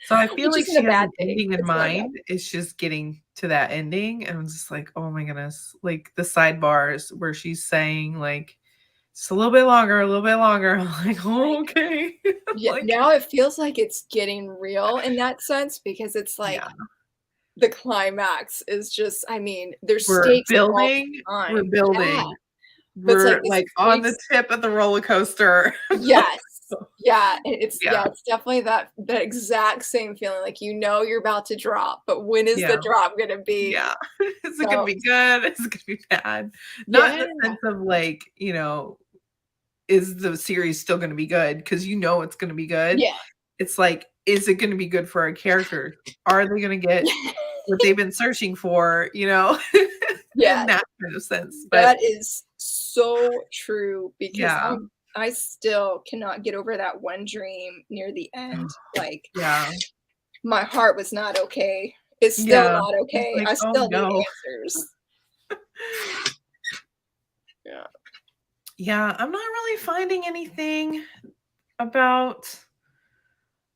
Speaker 2: So I feel
Speaker 1: Which
Speaker 2: like
Speaker 1: isn't a
Speaker 2: she has
Speaker 1: bad
Speaker 2: an
Speaker 1: thing.
Speaker 2: ending in
Speaker 1: It's not a bad
Speaker 2: mind, it's just getting to that ending, and I'm just like, "Oh my goodness," like, the sidebars where she's saying, like, "Just a little bit longer." I'm like, "Oh,
Speaker 1: Right.
Speaker 2: okay."
Speaker 1: Yeah,
Speaker 2: Like
Speaker 1: now it feels like it's getting real in that sense because it's
Speaker 2: yeah.
Speaker 1: like the climax is just I mean, there's stakes all the
Speaker 2: We're
Speaker 1: time. Yeah,
Speaker 2: building.
Speaker 1: but it's like
Speaker 2: We're,
Speaker 1: the
Speaker 2: like, on the
Speaker 1: stakes
Speaker 2: tip of the roller coaster.
Speaker 1: yes. Yeah, it's yeah,
Speaker 2: Yeah,
Speaker 1: it's definitely that exact same feeling, like, you're about to drop, but when is the
Speaker 2: yeah,
Speaker 1: drop gonna be?
Speaker 2: yeah. Is it gonna
Speaker 1: So
Speaker 2: be good? Is it gonna be bad? Not in
Speaker 1: yeah,
Speaker 2: the sense of, like, is the series still gonna be good? Because you know it's gonna be good.
Speaker 1: yeah,
Speaker 2: it's like, is it gonna be good for our characters? Are they gonna get what they've been searching for, you know, in
Speaker 1: Yeah,
Speaker 2: that kind of sense. But
Speaker 1: that is so true because
Speaker 2: yeah.
Speaker 1: I still cannot get over that one dream near the end. Like,
Speaker 2: Yeah.
Speaker 1: my heart was not okay. It's still
Speaker 2: Yeah.
Speaker 1: not
Speaker 2: It's
Speaker 1: okay.
Speaker 2: like,
Speaker 1: I
Speaker 2: oh
Speaker 1: still need
Speaker 2: no.
Speaker 1: answers. Yeah.
Speaker 2: Yeah, I'm not really finding anything about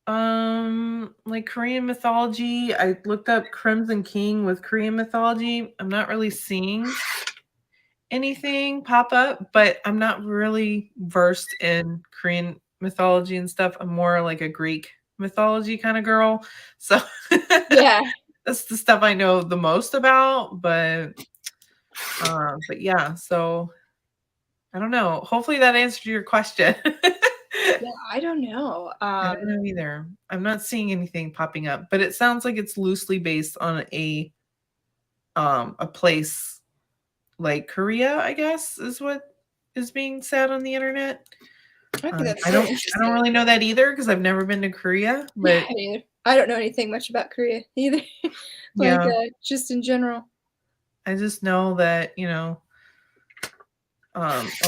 Speaker 2: like Korean mythology. I looked up Crimson King with Korean mythology. I'm not really seeing anything pop up, but I'm not really versed in Korean mythology and stuff. I'm more like a Greek mythology kind of girl. So
Speaker 1: Yeah.
Speaker 2: that's the stuff I know the most about, but yeah, so I don't know. Hopefully that answered your question.
Speaker 1: Yeah, I don't know.
Speaker 2: I don't know either. I'm not seeing anything popping up, but it sounds like it's loosely based on a place like Korea, I guess, is what is being said on the internet.
Speaker 1: I think that's
Speaker 2: I
Speaker 1: so
Speaker 2: don't
Speaker 1: interesting.
Speaker 2: really know that either because I've never been to Korea,
Speaker 1: Yeah,
Speaker 2: but
Speaker 1: I don't know anything much about Korea either. Like,
Speaker 2: yeah,
Speaker 1: just in general.
Speaker 2: I just know that, a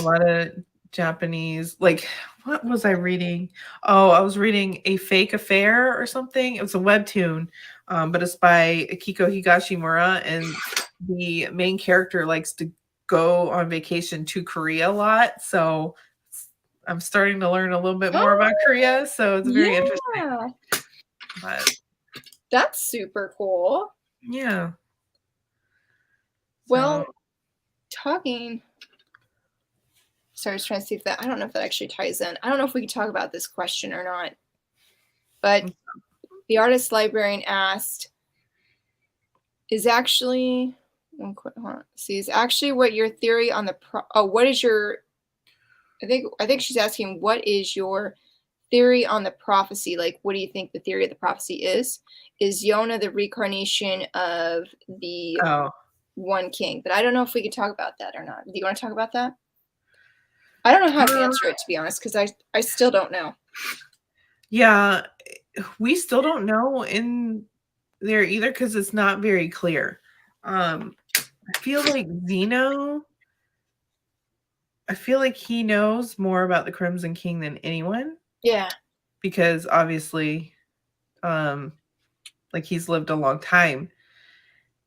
Speaker 2: lot of Japanese, like, what was I reading? Oh, I was reading A Fake Affair or something. It was a webtoon, but it's by Akiko Higashimura, and the main character likes to go on vacation to Korea a lot. So I'm starting to learn a little bit more about
Speaker 1: Oh,
Speaker 2: Korea. So it's very interesting.
Speaker 1: yeah.
Speaker 2: But
Speaker 1: That's super cool.
Speaker 2: yeah. So
Speaker 1: Well, talking sorry, I was trying to see if that I don't know if that actually ties in. I don't know if we can talk about this question or not. But the artist librarian asked, is actually hold on. See, is actually what your theory on the what is your I think she's asking what is your theory on the prophecy? Like, what do you think the theory of the prophecy is? Is Yona the reincarnation of the
Speaker 2: oh
Speaker 1: one king? But I don't know if we can talk about that or not. Do you want to talk about that? I don't know how to answer it, to be honest, because I still don't know.
Speaker 2: yeah, we still don't know in there either because it's not very clear. I feel like Zeno, I feel like he knows more about the Crimson King than anyone
Speaker 1: Yeah.
Speaker 2: because obviously, um, like he's lived a long time.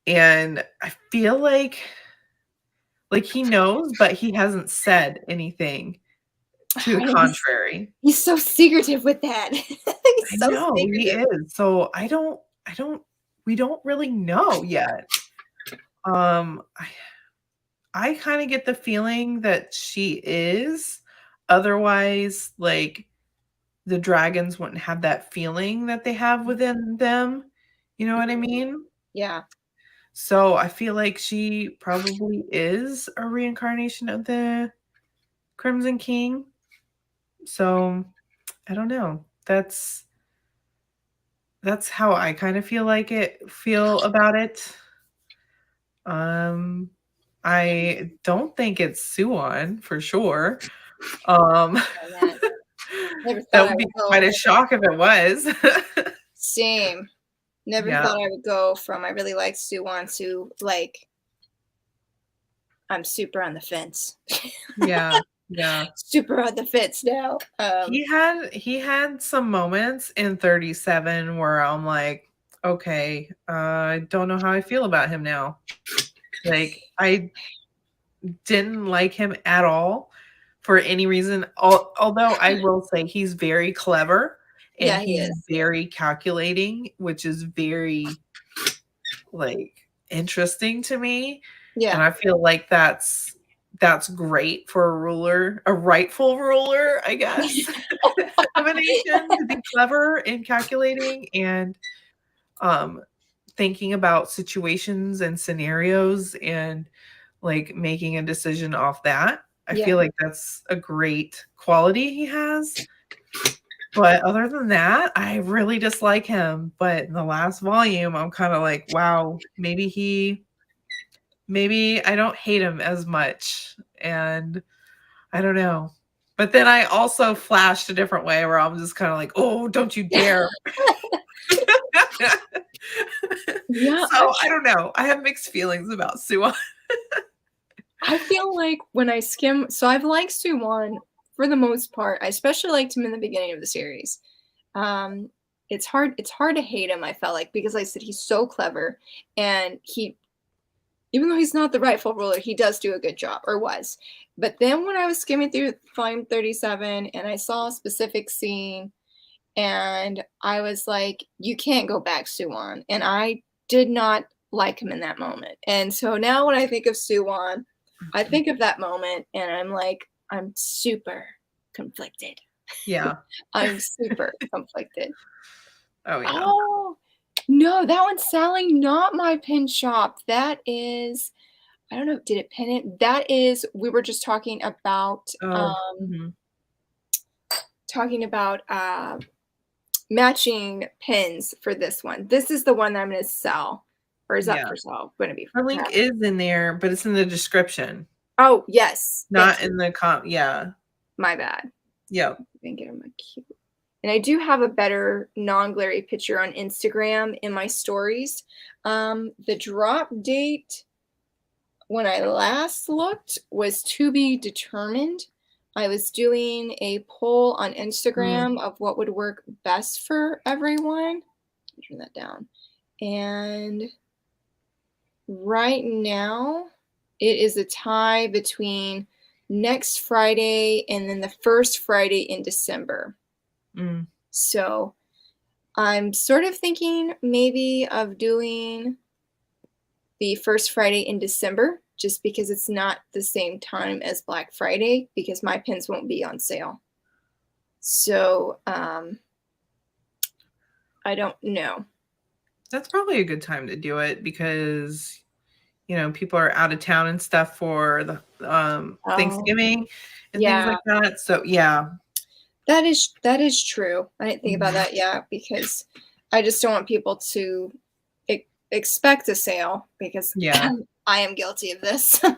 Speaker 2: And I feel like he knows, but he hasn't said anything to the
Speaker 1: I know
Speaker 2: contrary.
Speaker 1: he's so secretive with that.
Speaker 2: I
Speaker 1: He's so
Speaker 2: know he
Speaker 1: secretive.
Speaker 2: is. So we don't really know yet. Um, I, I kind of get the feeling that she is. Otherwise, like the dragons wouldn't have that feeling that they have within them. You know what I mean?
Speaker 1: Yeah.
Speaker 2: So I feel like she probably is a reincarnation of the Crimson King. So I don't know. That's how I kind of feel about it. Um I don't think it's Suwon for sure. Um
Speaker 1: Oh, man. Never thought
Speaker 2: that
Speaker 1: I
Speaker 2: would be
Speaker 1: would
Speaker 2: quite
Speaker 1: go.
Speaker 2: a shock if it was.
Speaker 1: Same. Never
Speaker 2: Yeah.
Speaker 1: thought I would go from I really like Suwon to like I'm super on the fence.
Speaker 2: Yeah. Yeah.
Speaker 1: Super on the fence now.
Speaker 2: He had some moments in 37 where I'm like, okay, I don't know how I feel about him now. Like I didn't like him at all for any reason. Although I will say he's very clever and
Speaker 1: Yeah, he
Speaker 2: he's
Speaker 1: is.
Speaker 2: very calculating, which is very like interesting to me.
Speaker 1: Yeah.
Speaker 2: And I feel like that's great for a ruler, a rightful ruler, I guess, of a nation to be clever and calculating and um thinking about situations and scenarios and like making a decision off that. I
Speaker 1: Yeah.
Speaker 2: feel like that's a great quality he has. But other than that, I really dislike him. But in the last volume, I'm kind of like, wow, maybe I don't hate him as much. And I don't know. But then I also flashed a different way where I'm just kind of like, oh, don't you dare.
Speaker 1: Yeah,
Speaker 2: So I don't know. I have mixed feelings about Suan.
Speaker 1: I feel like when I skim, so I've liked Suwon for the most part. I especially liked him in the beginning of the series. Um, it's hard to hate him, I felt like, because like I said, he's so clever, and he, even though he's not the rightful ruler, he does do a good job, or was. But then when I was skimming through volume 37 and I saw a specific scene, and I was like, you can't go back, Suwon. And I did not like him in that moment. And so now when I think of Suwon, I think of that moment and I'm like, I'm super conflicted.
Speaker 2: Yeah.
Speaker 1: I'm super conflicted.
Speaker 2: Oh yeah.
Speaker 1: Oh, no, that one's selling, not my pin shop. That is, I don't know, did it pin it? That is, we were just
Speaker 2: Oh. Mhm.
Speaker 1: talking about matching pins for this one. This is the one that I'm going to sell, or is up
Speaker 2: Yeah.
Speaker 1: for sale? Going to be
Speaker 2: Her link
Speaker 1: perhaps.
Speaker 2: is in there, but it's in the description,
Speaker 1: Oh, yes. Thank
Speaker 2: not
Speaker 1: you.
Speaker 2: in the yeah.
Speaker 1: My bad.
Speaker 2: Yep.
Speaker 1: And get him a cute. And I do have a better non-glary picture on Instagram in my stories. The drop date when I last looked was to be determined. I was doing a poll on
Speaker 2: Mm.
Speaker 1: Instagram of what would work best for everyone. Turn that down. And right now, it is a tie between next Friday and then the first Friday in December.
Speaker 2: Mm.
Speaker 1: So I'm sort of thinking maybe of doing the first Friday in December, just because it's not the same time as Black Friday, because my pins won't be on sale. So I don't know.
Speaker 2: That's probably a good time to do it because people are out of town and stuff for the
Speaker 1: Oh,
Speaker 2: Thanksgiving and things
Speaker 1: yeah,
Speaker 2: like that. So yeah.
Speaker 1: that is true. I didn't think about
Speaker 2: Mhm.
Speaker 1: that yet, because I just don't want people to expect a sale, because
Speaker 2: Yeah.
Speaker 1: I am guilty of this. I'm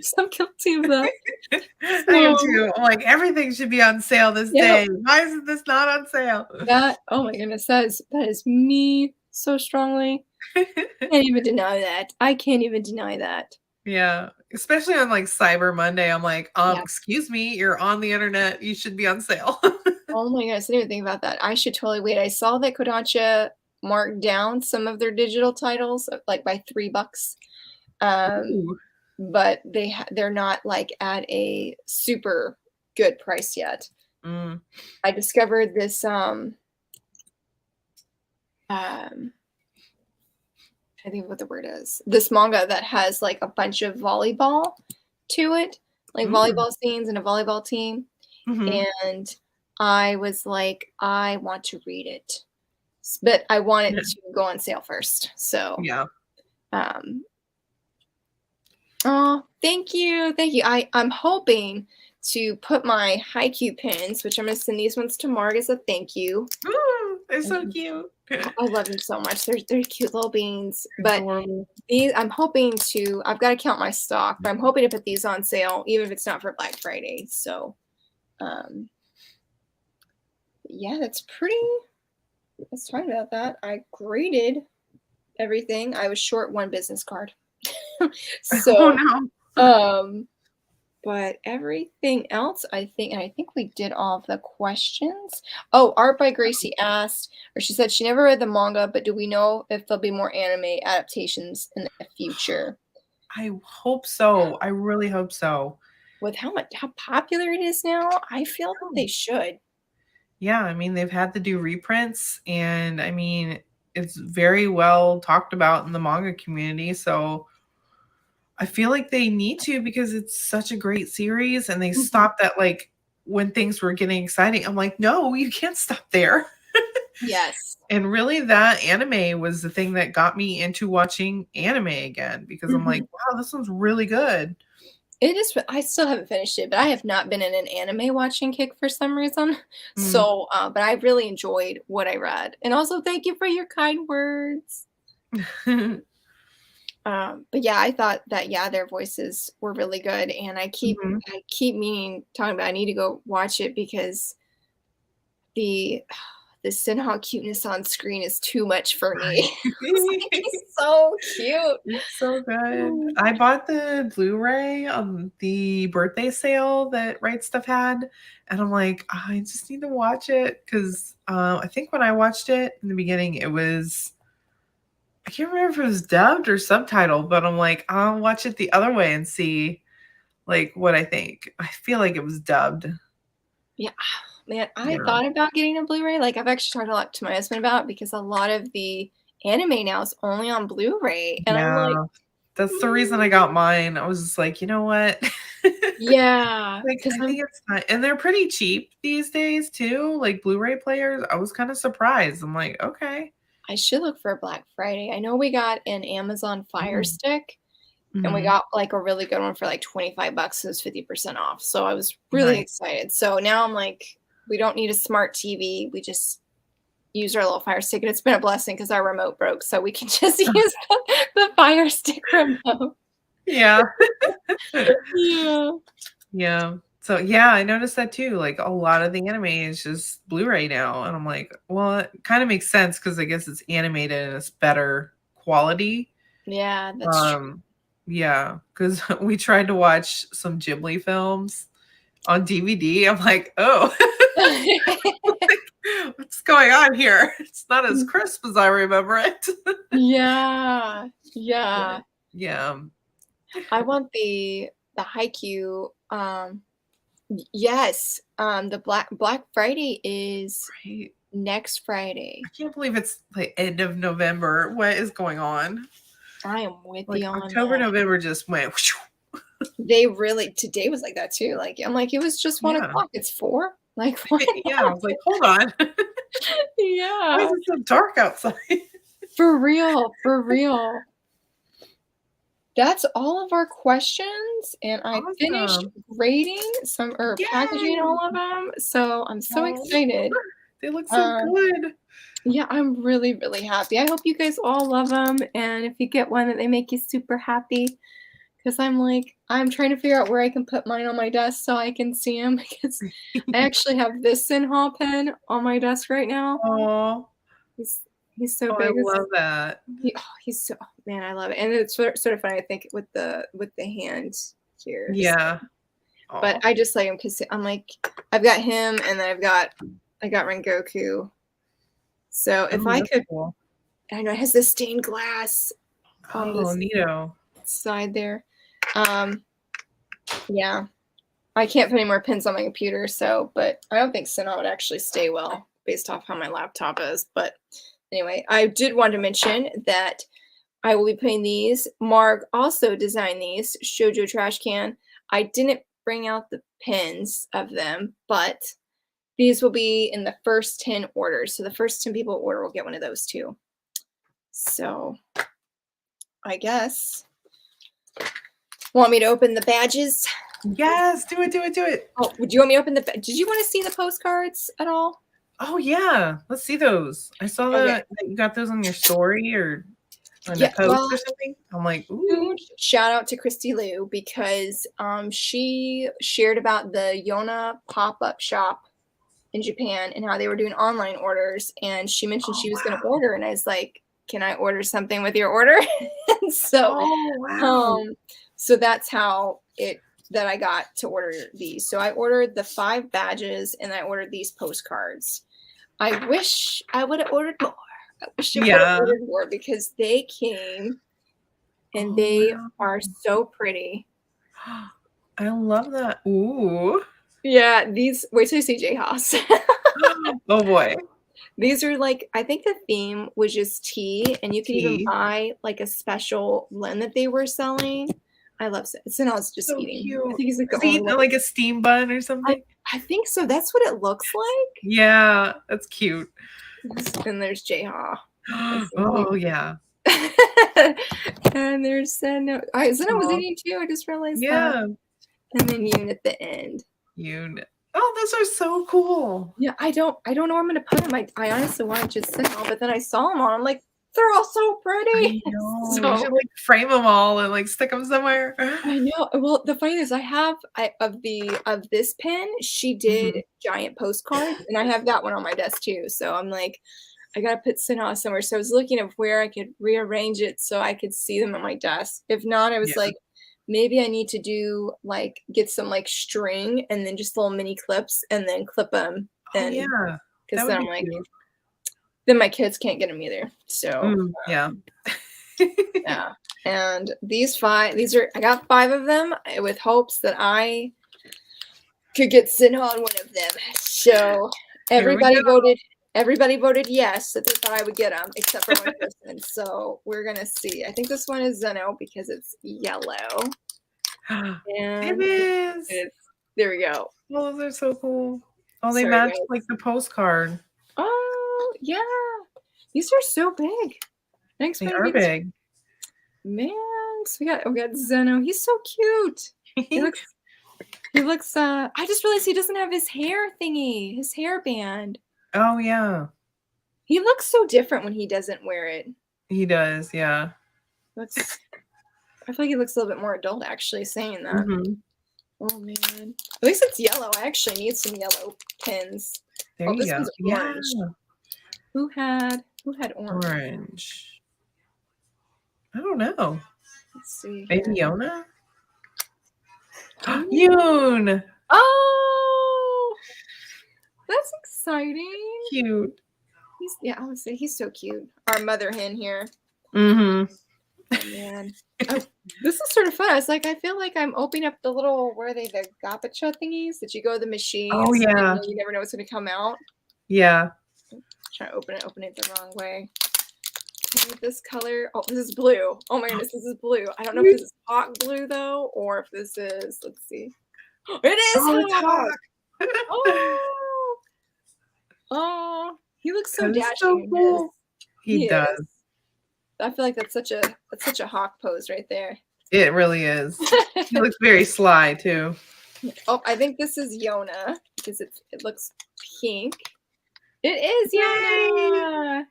Speaker 1: so guilty of that.
Speaker 2: I am
Speaker 1: So
Speaker 2: too. I'm like, everything should be on sale this
Speaker 1: yeah,
Speaker 2: day. Why isn't this not on sale?
Speaker 1: that, oh my goodness, that is me so strongly. Can't even deny that. I can't even deny that.
Speaker 2: Yeah. Especially on like Cyber Monday. I'm like,
Speaker 1: Yeah.
Speaker 2: excuse me, you're on the internet. You should be on sale.
Speaker 1: Oh my goodness, I didn't even think about that. I should totally wait. I saw that Kodansha marked down some of their digital titles, like by $3. Um,
Speaker 2: Ooh.
Speaker 1: but they're not like at a super good price yet.
Speaker 2: Mm.
Speaker 1: I discovered this I think what the word is. This manga that has like a bunch of volleyball to it, like
Speaker 2: Mm.
Speaker 1: volleyball scenes and a volleyball team.
Speaker 2: Mhm.
Speaker 1: And I was like, I want to read it, but I want
Speaker 2: Yeah.
Speaker 1: it to go on sale first. So,
Speaker 2: Yeah.
Speaker 1: um, oh, thank you, thank you. I'm hoping to put my Haikyuu pins, which I'm gonna send these ones to Marg as a thank you.
Speaker 2: Ooh, they're so
Speaker 1: Mhm.
Speaker 2: cute.
Speaker 1: I love them so much. They're cute little beans. But
Speaker 2: Adorable.
Speaker 1: these, I'm hoping to. I've got to count my stock, but I'm hoping to put these on sale, even if it's not for Black Friday. So, um, yeah, that's pretty. Let's talk about that. I graded everything. I was short one business card.
Speaker 2: Oh
Speaker 1: So,
Speaker 2: no.
Speaker 1: um, but everything else, I think we did all of the questions. Oh, Art by Gracie asked, or she said she never read the manga, but do we know if there'll be more anime adaptations in the future?
Speaker 2: I hope so. I really hope so.
Speaker 1: With how popular it is now, I feel that they should.
Speaker 2: Yeah, I mean, they've had to do reprints, and I mean, it's very well talked about in the manga community. So I feel like they need to because it's such a great series, and they
Speaker 1: Mhm.
Speaker 2: stopped at like when things were getting exciting. I'm like, no, you can't stop there.
Speaker 1: Yes.
Speaker 2: And really, that anime was the thing that got me into watching anime again because I'm like,
Speaker 1: Mhm.
Speaker 2: wow, this one's really good.
Speaker 1: It is, I still haven't finished it, but I have not been in an anime watching kick for some reason.
Speaker 2: Mm.
Speaker 1: So, but I really enjoyed what I read. And also thank you for your kind words. But yeah, I thought that their voices were really good, and
Speaker 2: Mhm.
Speaker 1: I keep meaning talking about I need to go watch it because the the Sinha cuteness on screen is too much for me.
Speaker 2: Right.
Speaker 1: It's like he's so cute.
Speaker 2: It's so good.
Speaker 1: Mm.
Speaker 2: I bought the Blu-ray on the birthday sale that Right Stuff had, and I'm like, I just need to watch it because I think when I watched it in the beginning, it was I can't remember if it was dubbed or subtitled, but I'm like, I'll watch it the other way and see like what I think. I feel like it was dubbed.
Speaker 1: Yeah, man, I
Speaker 2: Yeah.
Speaker 1: thought about getting a Blu-ray. Like I've actually talked a lot to my husband about because a lot of the anime now is only on Blu-ray, and I'm like,
Speaker 2: Yeah. That's the reason I got
Speaker 1: "Mm."
Speaker 2: mine. I was just like, you know what?
Speaker 1: Yeah,
Speaker 2: Like,
Speaker 1: because
Speaker 2: I
Speaker 1: I'm
Speaker 2: think it's not and they're pretty cheap these days too, like Blu-ray players. I was kinda surprised. I'm like, "Okay."
Speaker 1: I should look for a Black Friday. I know we got an Amazon Fire
Speaker 2: Mm.
Speaker 1: Stick, and we
Speaker 2: Mhm.
Speaker 1: got, like, a really good one for, like, 25 bucks, so it was 50% off, so I was really
Speaker 2: Nice.
Speaker 1: excited. So now I'm like, we don't need a smart TV, we just use our little Fire Stick, and it's been a blessing because our remote broke, so we can just use the Fire Stick remote.
Speaker 2: Yeah.
Speaker 1: Yeah.
Speaker 2: Yeah. So, yeah, I noticed that too, like, a lot of the anime is just Blu-ray now, and I'm like, "Well, it kinda makes sense because I guess it's animated and it's better quality."
Speaker 1: Yeah, that's true.
Speaker 2: Um, yeah, because we tried to watch some Ghibli films on DVD. I'm like, "Oh." Like, what's going on here? It's not as crisp as I remember it.
Speaker 1: Yeah,
Speaker 2: But
Speaker 1: yeah.
Speaker 2: yeah,
Speaker 1: I want the Haikyuu, yes, the Black Friday is
Speaker 2: right.
Speaker 1: next Friday.
Speaker 2: I can't believe it's the end of November. What is going on?
Speaker 1: I am with
Speaker 2: Like
Speaker 1: you on
Speaker 2: October,
Speaker 1: that.
Speaker 2: November just went.
Speaker 1: They really today was like that too, like, I'm like, "It was just one
Speaker 2: Yeah.
Speaker 1: o'clock. It's 4? Like, what?"
Speaker 2: Yeah. I was like, hold on. Why is
Speaker 1: Yeah.
Speaker 2: it so dark outside?
Speaker 1: For real, for real. That's all of our questions, and I finished
Speaker 2: Awesome.
Speaker 1: grading some or packaging
Speaker 2: Yay.
Speaker 1: all of them, so I'm so
Speaker 2: Oh,
Speaker 1: excited.
Speaker 2: they look so
Speaker 1: Um,
Speaker 2: good.
Speaker 1: yeah, I'm really, really happy. I hope you guys all love them, and if you get one that they make you super happy, because I'm like, I'm trying to figure out where I can put mine on my desk so I can see them because I actually have this Sinhall pen on my desk right now.
Speaker 2: Oh,
Speaker 1: He's he's so
Speaker 2: oh, I
Speaker 1: big.
Speaker 2: love that.
Speaker 1: He's so man, I love it, and it's sort of funny. I think with the hand here,
Speaker 2: Yeah.
Speaker 1: but
Speaker 2: Oh,
Speaker 1: I just like him because I'm like, I've got him, and then I got Rengoku. So if
Speaker 2: oh,
Speaker 1: I
Speaker 2: that's
Speaker 1: could,
Speaker 2: cool.
Speaker 1: I know it has this stained glass on
Speaker 2: Oh,
Speaker 1: this
Speaker 2: neato.
Speaker 1: side there. Um, yeah, I can't put any more pins on my computer, so but I don't think Cinna would actually stay well based off how my laptop is. But anyway, I did want to mention that I will be putting these. Marg also designed these Shoujo trash can. I didn't bring out the pins of them, but these will be in the first 10 orders. So the first 10 people order will get one of those too. So I guess. Want me to open the badges?
Speaker 2: Yes, do it, do it, do it.
Speaker 1: Oh, would you want me to open the? Did you want to see the postcards at all?
Speaker 2: Oh, yeah. Let's see those. I saw
Speaker 1: Okay.
Speaker 2: that you got those on your story or on a
Speaker 1: Yeah.
Speaker 2: post or
Speaker 1: Well,
Speaker 2: something. I'm like, "Ooh."
Speaker 1: huge shout out to Christy Liu because she shared about the YONA pop up shop in Japan and how they were doing online orders. And she mentioned
Speaker 2: Oh,
Speaker 1: she was going to
Speaker 2: wow.
Speaker 1: order, and I was like, "Can I order something with your order?" And
Speaker 2: Oh, wow.
Speaker 1: um, so that's how it that I got to order these. So I ordered the 5 badges, and I ordered these postcards. I wish I would have ordered more. I wish I would have
Speaker 2: Yeah.
Speaker 1: ordered more because they came and
Speaker 2: Oh,
Speaker 1: they
Speaker 2: wow.
Speaker 1: are so pretty.
Speaker 2: I love that. Ooh.
Speaker 1: Yeah, these wait till you see J Haas.
Speaker 2: Oh, boy.
Speaker 1: These are like I think the theme was just tea, and you could even
Speaker 2: Tea.
Speaker 1: buy like a special blend that they were selling. I love it. So now it's just
Speaker 2: So
Speaker 1: eating. I
Speaker 2: cute.
Speaker 1: think he's like the
Speaker 2: Is he
Speaker 1: only
Speaker 2: eating
Speaker 1: one.
Speaker 2: like a steam bun or
Speaker 1: I
Speaker 2: something?
Speaker 1: I think so. That's what it looks like.
Speaker 2: Yeah, that's cute.
Speaker 1: And there's J-Ha.
Speaker 2: Oh, yeah.
Speaker 1: And there's Senna. Senna was
Speaker 2: Aw.
Speaker 1: eating too. I just realized that.
Speaker 2: Yeah.
Speaker 1: And then Yoon at the end.
Speaker 2: Oh, those are so cool.
Speaker 1: Yeah, I don't know where I'm gonna put him. I honestly wanted just sit on, but then I saw him on. I'm like, They're all so
Speaker 2: I
Speaker 1: pretty.
Speaker 2: know. We
Speaker 1: So
Speaker 2: should like frame them all and like stick them somewhere.
Speaker 1: I know. Well, the funny thing is of this pen, she did
Speaker 2: Mhm.
Speaker 1: giant postcards, and I have that one on my desk too. So I'm like, I gotta put Senna somewhere. So I was looking of where I could rearrange it so I could see them on my desk. If not, I was
Speaker 2: Yeah.
Speaker 1: like, maybe I need to do like get some like string and then just little mini clips and then clip them.
Speaker 2: Oh
Speaker 1: And
Speaker 2: yeah.
Speaker 1: because
Speaker 2: That would
Speaker 1: then I'm
Speaker 2: be
Speaker 1: like,
Speaker 2: cute.
Speaker 1: then my kids can't get them either. So
Speaker 2: Yeah.
Speaker 1: yeah. And I got 5 of them with hopes that I could get Sinha on one of them. So
Speaker 2: Here we
Speaker 1: everybody
Speaker 2: go.
Speaker 1: voted. Everybody voted yes that they thought I would get them, except for one person. So we're gonna see. I think this one is Zeno because it's yellow,
Speaker 2: It
Speaker 1: and
Speaker 2: is.
Speaker 1: it's there we go.
Speaker 2: Oh, those are so cool. Oh, they
Speaker 1: Sorry,
Speaker 2: match
Speaker 1: guys.
Speaker 2: like the postcard.
Speaker 1: Oh yeah, these are so big. Thanks for
Speaker 2: They are
Speaker 1: these,
Speaker 2: big.
Speaker 1: man. So we got Zeno. He's so cute. He looks I just realized he doesn't have his hair thingy, his hairband.
Speaker 2: Oh yeah.
Speaker 1: He looks so different when he doesn't wear it.
Speaker 2: He does, yeah.
Speaker 1: That's I feel like he looks a little bit more adult actually saying that.
Speaker 2: Mhm.
Speaker 1: Oh man. At least it's yellow. I actually need some yellow pins.
Speaker 2: There
Speaker 1: Oh,
Speaker 2: you
Speaker 1: this
Speaker 2: go.
Speaker 1: one's
Speaker 2: Yeah.
Speaker 1: orange. Who had orange?
Speaker 2: Orange. I don't know.
Speaker 1: Let's see
Speaker 2: Maybe
Speaker 1: here.
Speaker 2: Yona?
Speaker 1: Ooh.
Speaker 2: Yoon!
Speaker 1: Oh, that's exciting.
Speaker 2: Cute.
Speaker 1: I would say he's so cute. Our mother hen here.
Speaker 2: Mhm.
Speaker 1: Oh man. Oh, this is sort of fun. I was like, I feel like I'm opening up the little the gapacha thingies that you go to the
Speaker 2: Oh
Speaker 1: machines
Speaker 2: yeah.
Speaker 1: and you never know what's gonna come out.
Speaker 2: Yeah.
Speaker 1: Try to open it the wrong way. Okay, this color. Oh, this is blue. Oh my goodness, this is blue. I don't know if this is hot blue though, or if this is. Let's see. It is
Speaker 2: Oh, it's
Speaker 1: hot.
Speaker 2: hot.
Speaker 1: Oh, oh, he looks so
Speaker 2: That is
Speaker 1: dashing
Speaker 2: so
Speaker 1: in his.
Speaker 2: cool. He
Speaker 1: He
Speaker 2: does.
Speaker 1: is. I feel like that's such a hawk pose right there.
Speaker 2: It really is. He looks very sly too.
Speaker 1: Oh, I think this is Yona because it looks pink. It is
Speaker 2: Yay!
Speaker 1: Yona.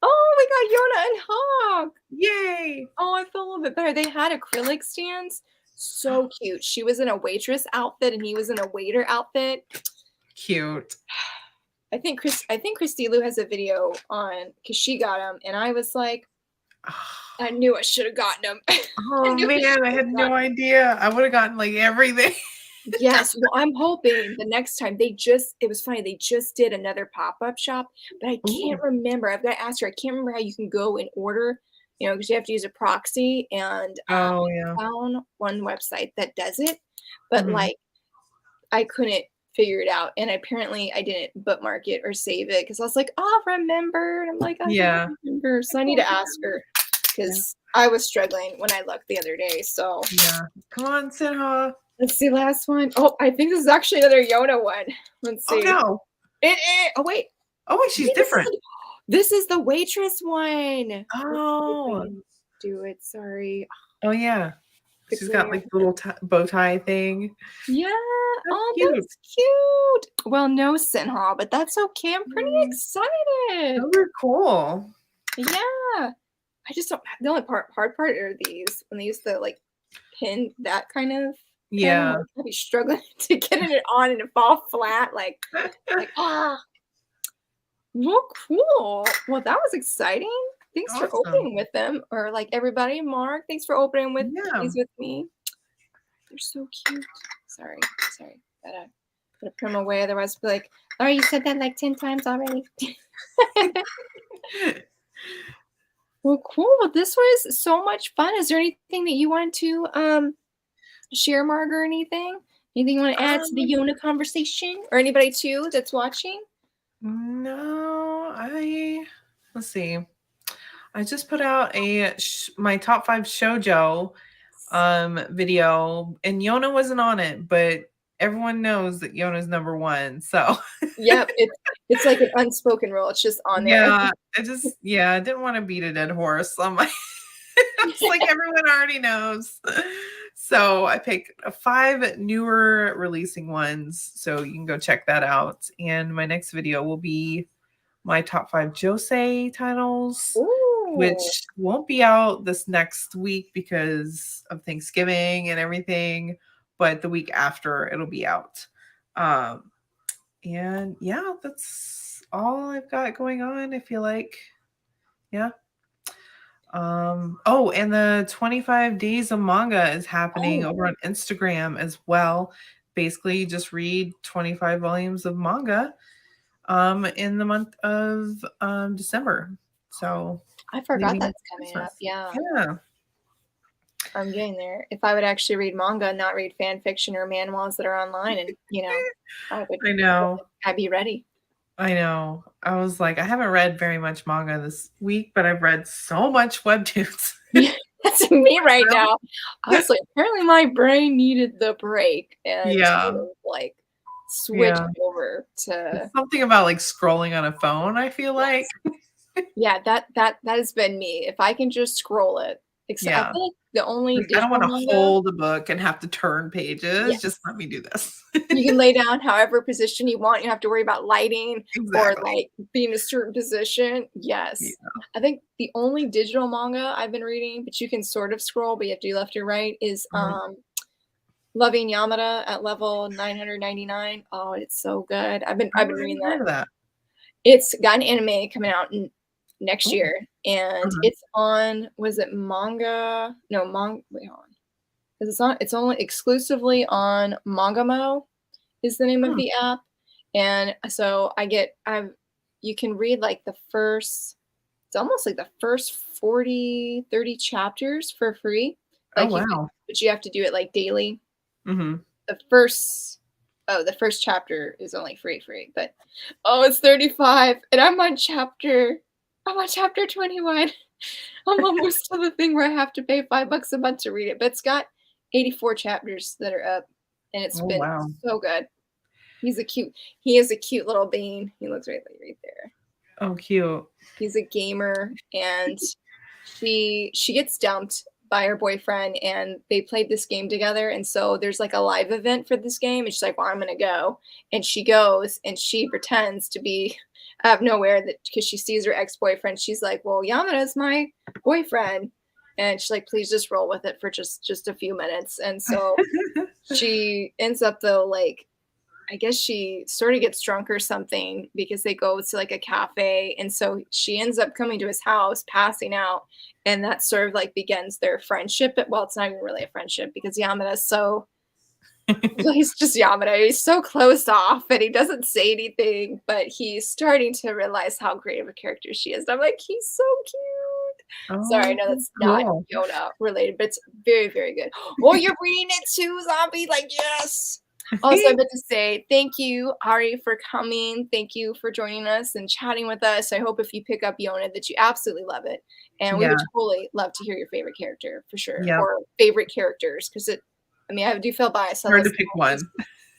Speaker 1: Oh, we got Yona and Hawk.
Speaker 2: Yay!
Speaker 1: Oh, I feel a little bit better. They had acrylic stands. So cute. She was in a waitress outfit and he was in a waiter outfit.
Speaker 2: Cute.
Speaker 1: I think Christy Lou has a video on because she got them, and I was like, I knew I should have gotten them.
Speaker 2: Oh man, I had no idea. I would have gotten like everything.
Speaker 1: Yes, well, I'm hoping the next time it was funny, they just did another pop-up shop, but I can't
Speaker 2: Ooh.
Speaker 1: remember. I've got to ask her. I can't remember how you can go and order, because you have to use a proxy, and
Speaker 2: Oh yeah.
Speaker 1: I found one website that does it, but
Speaker 2: Mhm.
Speaker 1: like I couldn't figure it out, and apparently I didn't bookmark it or save it because I was like, "Oh, remember," and I'm like, "I
Speaker 2: Yeah.
Speaker 1: don't remember," so I need to ask her because I was struggling when I looked the other day. So
Speaker 2: Yeah. Come on, Sinha.
Speaker 1: let's see, last one. Oh, I think this is actually another Yona one. Let's
Speaker 2: Oh
Speaker 1: see.
Speaker 2: no.
Speaker 1: Oh wait.
Speaker 2: Oh wait, she's different.
Speaker 1: This is the waitress one.
Speaker 2: Oh.
Speaker 1: Do it. Sorry.
Speaker 2: Oh yeah.
Speaker 1: The
Speaker 2: She's got
Speaker 1: glare.
Speaker 2: like little bow tie thing.
Speaker 1: Yeah.
Speaker 2: That's
Speaker 1: Oh,
Speaker 2: cute.
Speaker 1: that's cute. Well, no Sinha, but that's okay. I'm pretty excited.
Speaker 2: Those are cool.
Speaker 1: Yeah. I just don't. The only hard part are these when they use the like pin that kind of.
Speaker 2: Yeah.
Speaker 1: Like, I'll be struggling to get it on and it fall flat. Like ah. Well, cool. Well, that was exciting. Thanks for
Speaker 2: Awesome.
Speaker 1: opening with them, or like everybody. Mark, thanks for opening with these with me. They're so cute. Sorry. Gotta put them away. Otherwise, I'll be like, oh, you said that like 10 times already. Well, cool. Well, this was so much fun. Is there anything that you wanted to share, Mark, or anything? Anything you want to add to the Yona conversation, or anybody too that's watching?
Speaker 2: No, let's see. I just put out my top 5 shoujo video, and Yona wasn't on it, but everyone knows that Yona's number 1. So
Speaker 1: Yep, it's like an unspoken rule. It's just on there.
Speaker 2: yeah, I didn't want to beat a dead horse on my it's like everyone already knows. So I picked 5 newer releasing ones, so you can go check that out. And my next video will be my top 5 josei titles.
Speaker 1: Ooh.
Speaker 2: which won't be out this next week because of Thanksgiving and everything, but the week after it'll be out. And yeah, that's all I've got going on, I feel like. Yeah. Oh, and the 25 days of manga is happening over on Instagram as well. Basically, you just read 25 volumes of manga in the month of December. So
Speaker 1: I forgot
Speaker 2: leading up
Speaker 1: that's
Speaker 2: to
Speaker 1: coming up.
Speaker 2: Christmas.
Speaker 1: Yeah.
Speaker 2: Yeah.
Speaker 1: I'm getting there. If I would actually read manga, not read fan fiction or manhwas that are online, and
Speaker 2: I know.
Speaker 1: I'd be ready.
Speaker 2: I know. I was like, I haven't read very much manga this week, but I've read so much webtoons.
Speaker 1: That's me right now. I was like, apparently my brain needed the break and
Speaker 2: Yeah.
Speaker 1: to like switch
Speaker 2: Yeah.
Speaker 1: over to
Speaker 2: It's something about like scrolling on a phone, I feel like.
Speaker 1: yeah, that has been me. If I can just scroll it. I
Speaker 2: Yeah.
Speaker 1: feel like the only
Speaker 2: Like, I don't
Speaker 1: digital
Speaker 2: want to
Speaker 1: manga,
Speaker 2: hold a book and have to turn pages. Just
Speaker 1: yes.
Speaker 2: let me do this.
Speaker 1: You can lay down however position you want. You don't have to worry about lighting or
Speaker 2: Exactly.
Speaker 1: like being in a certain position. Yes.
Speaker 2: Yeah.
Speaker 1: I think the only digital manga I've been reading, but you can sort of scroll, but you have to do left or right, is
Speaker 2: Mhm.
Speaker 1: Loving Yamada at level 999. Oh, it's so good. I've
Speaker 2: Oh,
Speaker 1: been
Speaker 2: I
Speaker 1: reading
Speaker 2: haven't
Speaker 1: that.
Speaker 2: heard of that.
Speaker 1: It's got an anime coming out next
Speaker 2: Oh,
Speaker 1: year, and
Speaker 2: uh-huh.
Speaker 1: it's on. Was it manga? No, Wait, hold on. 'Cause it's only exclusively on Mangamo is the name of
Speaker 2: Hmm.
Speaker 1: the app, and so you can read, like, the first it's almost like the first 40, 30 chapters for free.
Speaker 2: Oh,
Speaker 1: Like,
Speaker 2: wow.
Speaker 1: but you have to do it, like, daily.
Speaker 2: Mhm.
Speaker 1: The first the first chapter is only free, but, oh, it's 35, and I'm on chapter 21. I'm almost to the thing where I have to pay $5 a month to read it, but it's got 84 chapters that are up, and it's
Speaker 2: Oh,
Speaker 1: been
Speaker 2: wow.
Speaker 1: so good. He is a cute little bean. He looks right there.
Speaker 2: Oh, cute.
Speaker 1: He's a gamer, and she gets dumped by her boyfriend, and they played this game together, and so there's like a live event for this game, and she's like, well, I'm gonna go, and she goes, and she pretends to be out of nowhere that because she sees her ex-boyfriend, she's like, well, Yamada's my boyfriend, and she's like, please just roll with it for just a few minutes, and so she ends up though like I guess she sort of gets drunk or something because they go to like a cafe. And so she ends up coming to his house, passing out. And that sort of like begins their friendship. Well, it's not even really a friendship because Yamada's so, well, he's just Yamada. He's so closed off and he doesn't say anything, but he's starting to realize how great of a character she is. And I'm like, he's so cute. Sorry, I
Speaker 2: Oh,
Speaker 1: know that's not
Speaker 2: cool.
Speaker 1: Yona related, but it's very, very good. Oh, you're reading it too, Zombie? Like, yes. Also, I meant to say thank you, Ari, for coming. Thank you for joining us and chatting with us. I hope if you pick up Yona that you absolutely love it. And we
Speaker 2: Yeah.
Speaker 1: would totally love to hear your favorite character for sure,
Speaker 2: Yep.
Speaker 1: or favorite characters, because I do feel biased.
Speaker 2: Hard to pick one.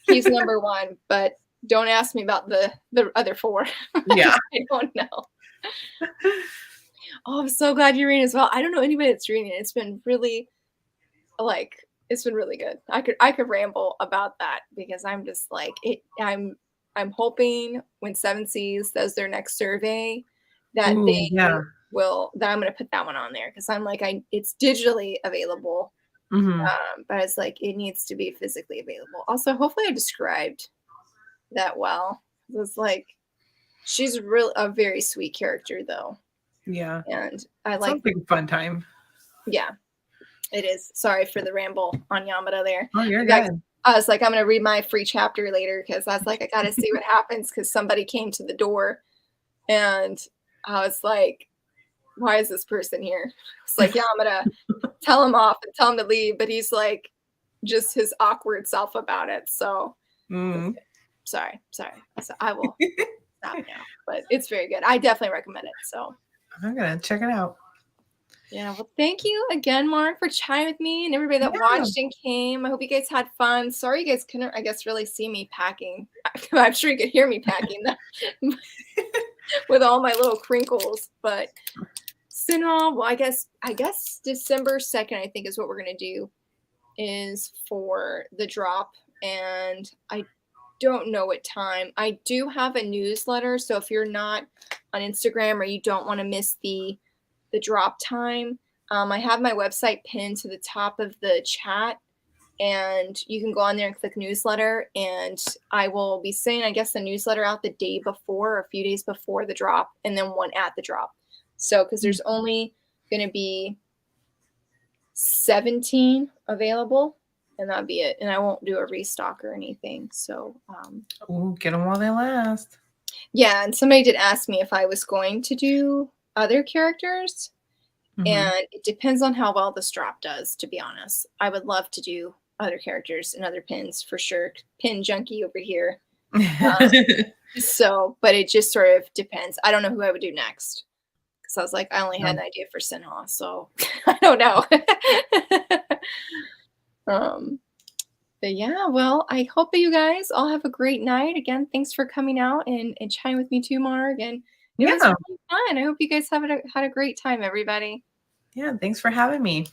Speaker 1: He's number one, but don't ask me about the other four.
Speaker 2: Yeah.
Speaker 1: I don't know. Oh, I'm so glad you're reading as well. I don't know anybody that's reading it. It's been really it's been really good. I could ramble about that because I'm just like it. I'm hoping when Seven Seas does their next survey that
Speaker 2: Ooh, yeah.
Speaker 1: that I'm gonna put that one on there because I'm like it's digitally available,
Speaker 2: Mhm.
Speaker 1: but it's like it needs to be physically available. Also, hopefully I described that well. It's like she's a very sweet character though,
Speaker 2: Yeah.
Speaker 1: and I like
Speaker 2: Sounds like a fun time.
Speaker 1: yeah. It is. Sorry for the ramble on Yamada there.
Speaker 2: Oh, you're
Speaker 1: In fact,
Speaker 2: good.
Speaker 1: I was like, I'm gonna read my free chapter later because I was like, I gotta see what happens because somebody came to the door and I was like, why is this person here? It's like, Yamada, tell him off and tell him to leave, but he's like just his awkward self about it. So
Speaker 2: Mm.
Speaker 1: sorry. So I will stop now. But it's very good. I definitely recommend it. So
Speaker 2: I'm gonna check it out.
Speaker 1: yeah, well, thank you again, Mark, for chatting with me and everybody that
Speaker 2: Yeah.
Speaker 1: watched and came. I hope you guys had fun. Sorry you guys couldn't, I guess, really see me packing. I'm sure you could hear me packing with all my little crinkles. But Sinal, well, I guess December 2nd, I think, is what we're gonna do is for the drop. And I don't know what time. I do have a newsletter, so if you're not on Instagram or you don't want to miss the the drop time. I have my website pinned to the top of the chat, and you can go on there and click newsletter, and I will be sending, I guess, the newsletter out the day before or a few days before the drop, and then one at the drop. So because there's only going to be 17 available, and that'll be it. And I won't do a restock or anything. So
Speaker 2: Ooh, get them while they last.
Speaker 1: yeah, and somebody did ask me if I was going to do other characters. And it depends on how well this drop does, to be honest. I would love to do other characters and other pins for sure. Pin junkie over here. So, but it just sort of depends. I don't know who I would do next. Because I was like, I only had an idea for Sinha, so I don't know. But yeah, well, I hope that you guys all have a great night. Again, thanks for coming out and chatting with me too, Marg. And it was really fun. I hope you guys had a great time, everybody.
Speaker 2: Yeah, thanks for having me.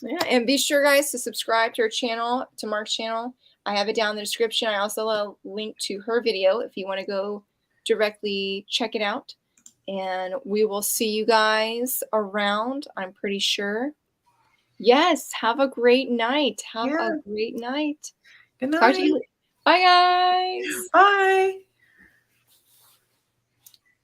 Speaker 1: Yeah, and be sure, guys, to subscribe to her channel, to Mark's channel. I have it down in the description. I also have a link to her video if you want to go directly check it out. And we will see you guys around, I'm pretty sure. Yes, have a great night. Have a great night.
Speaker 2: Good night.
Speaker 1: Talk to you. Bye, guys.
Speaker 2: Bye.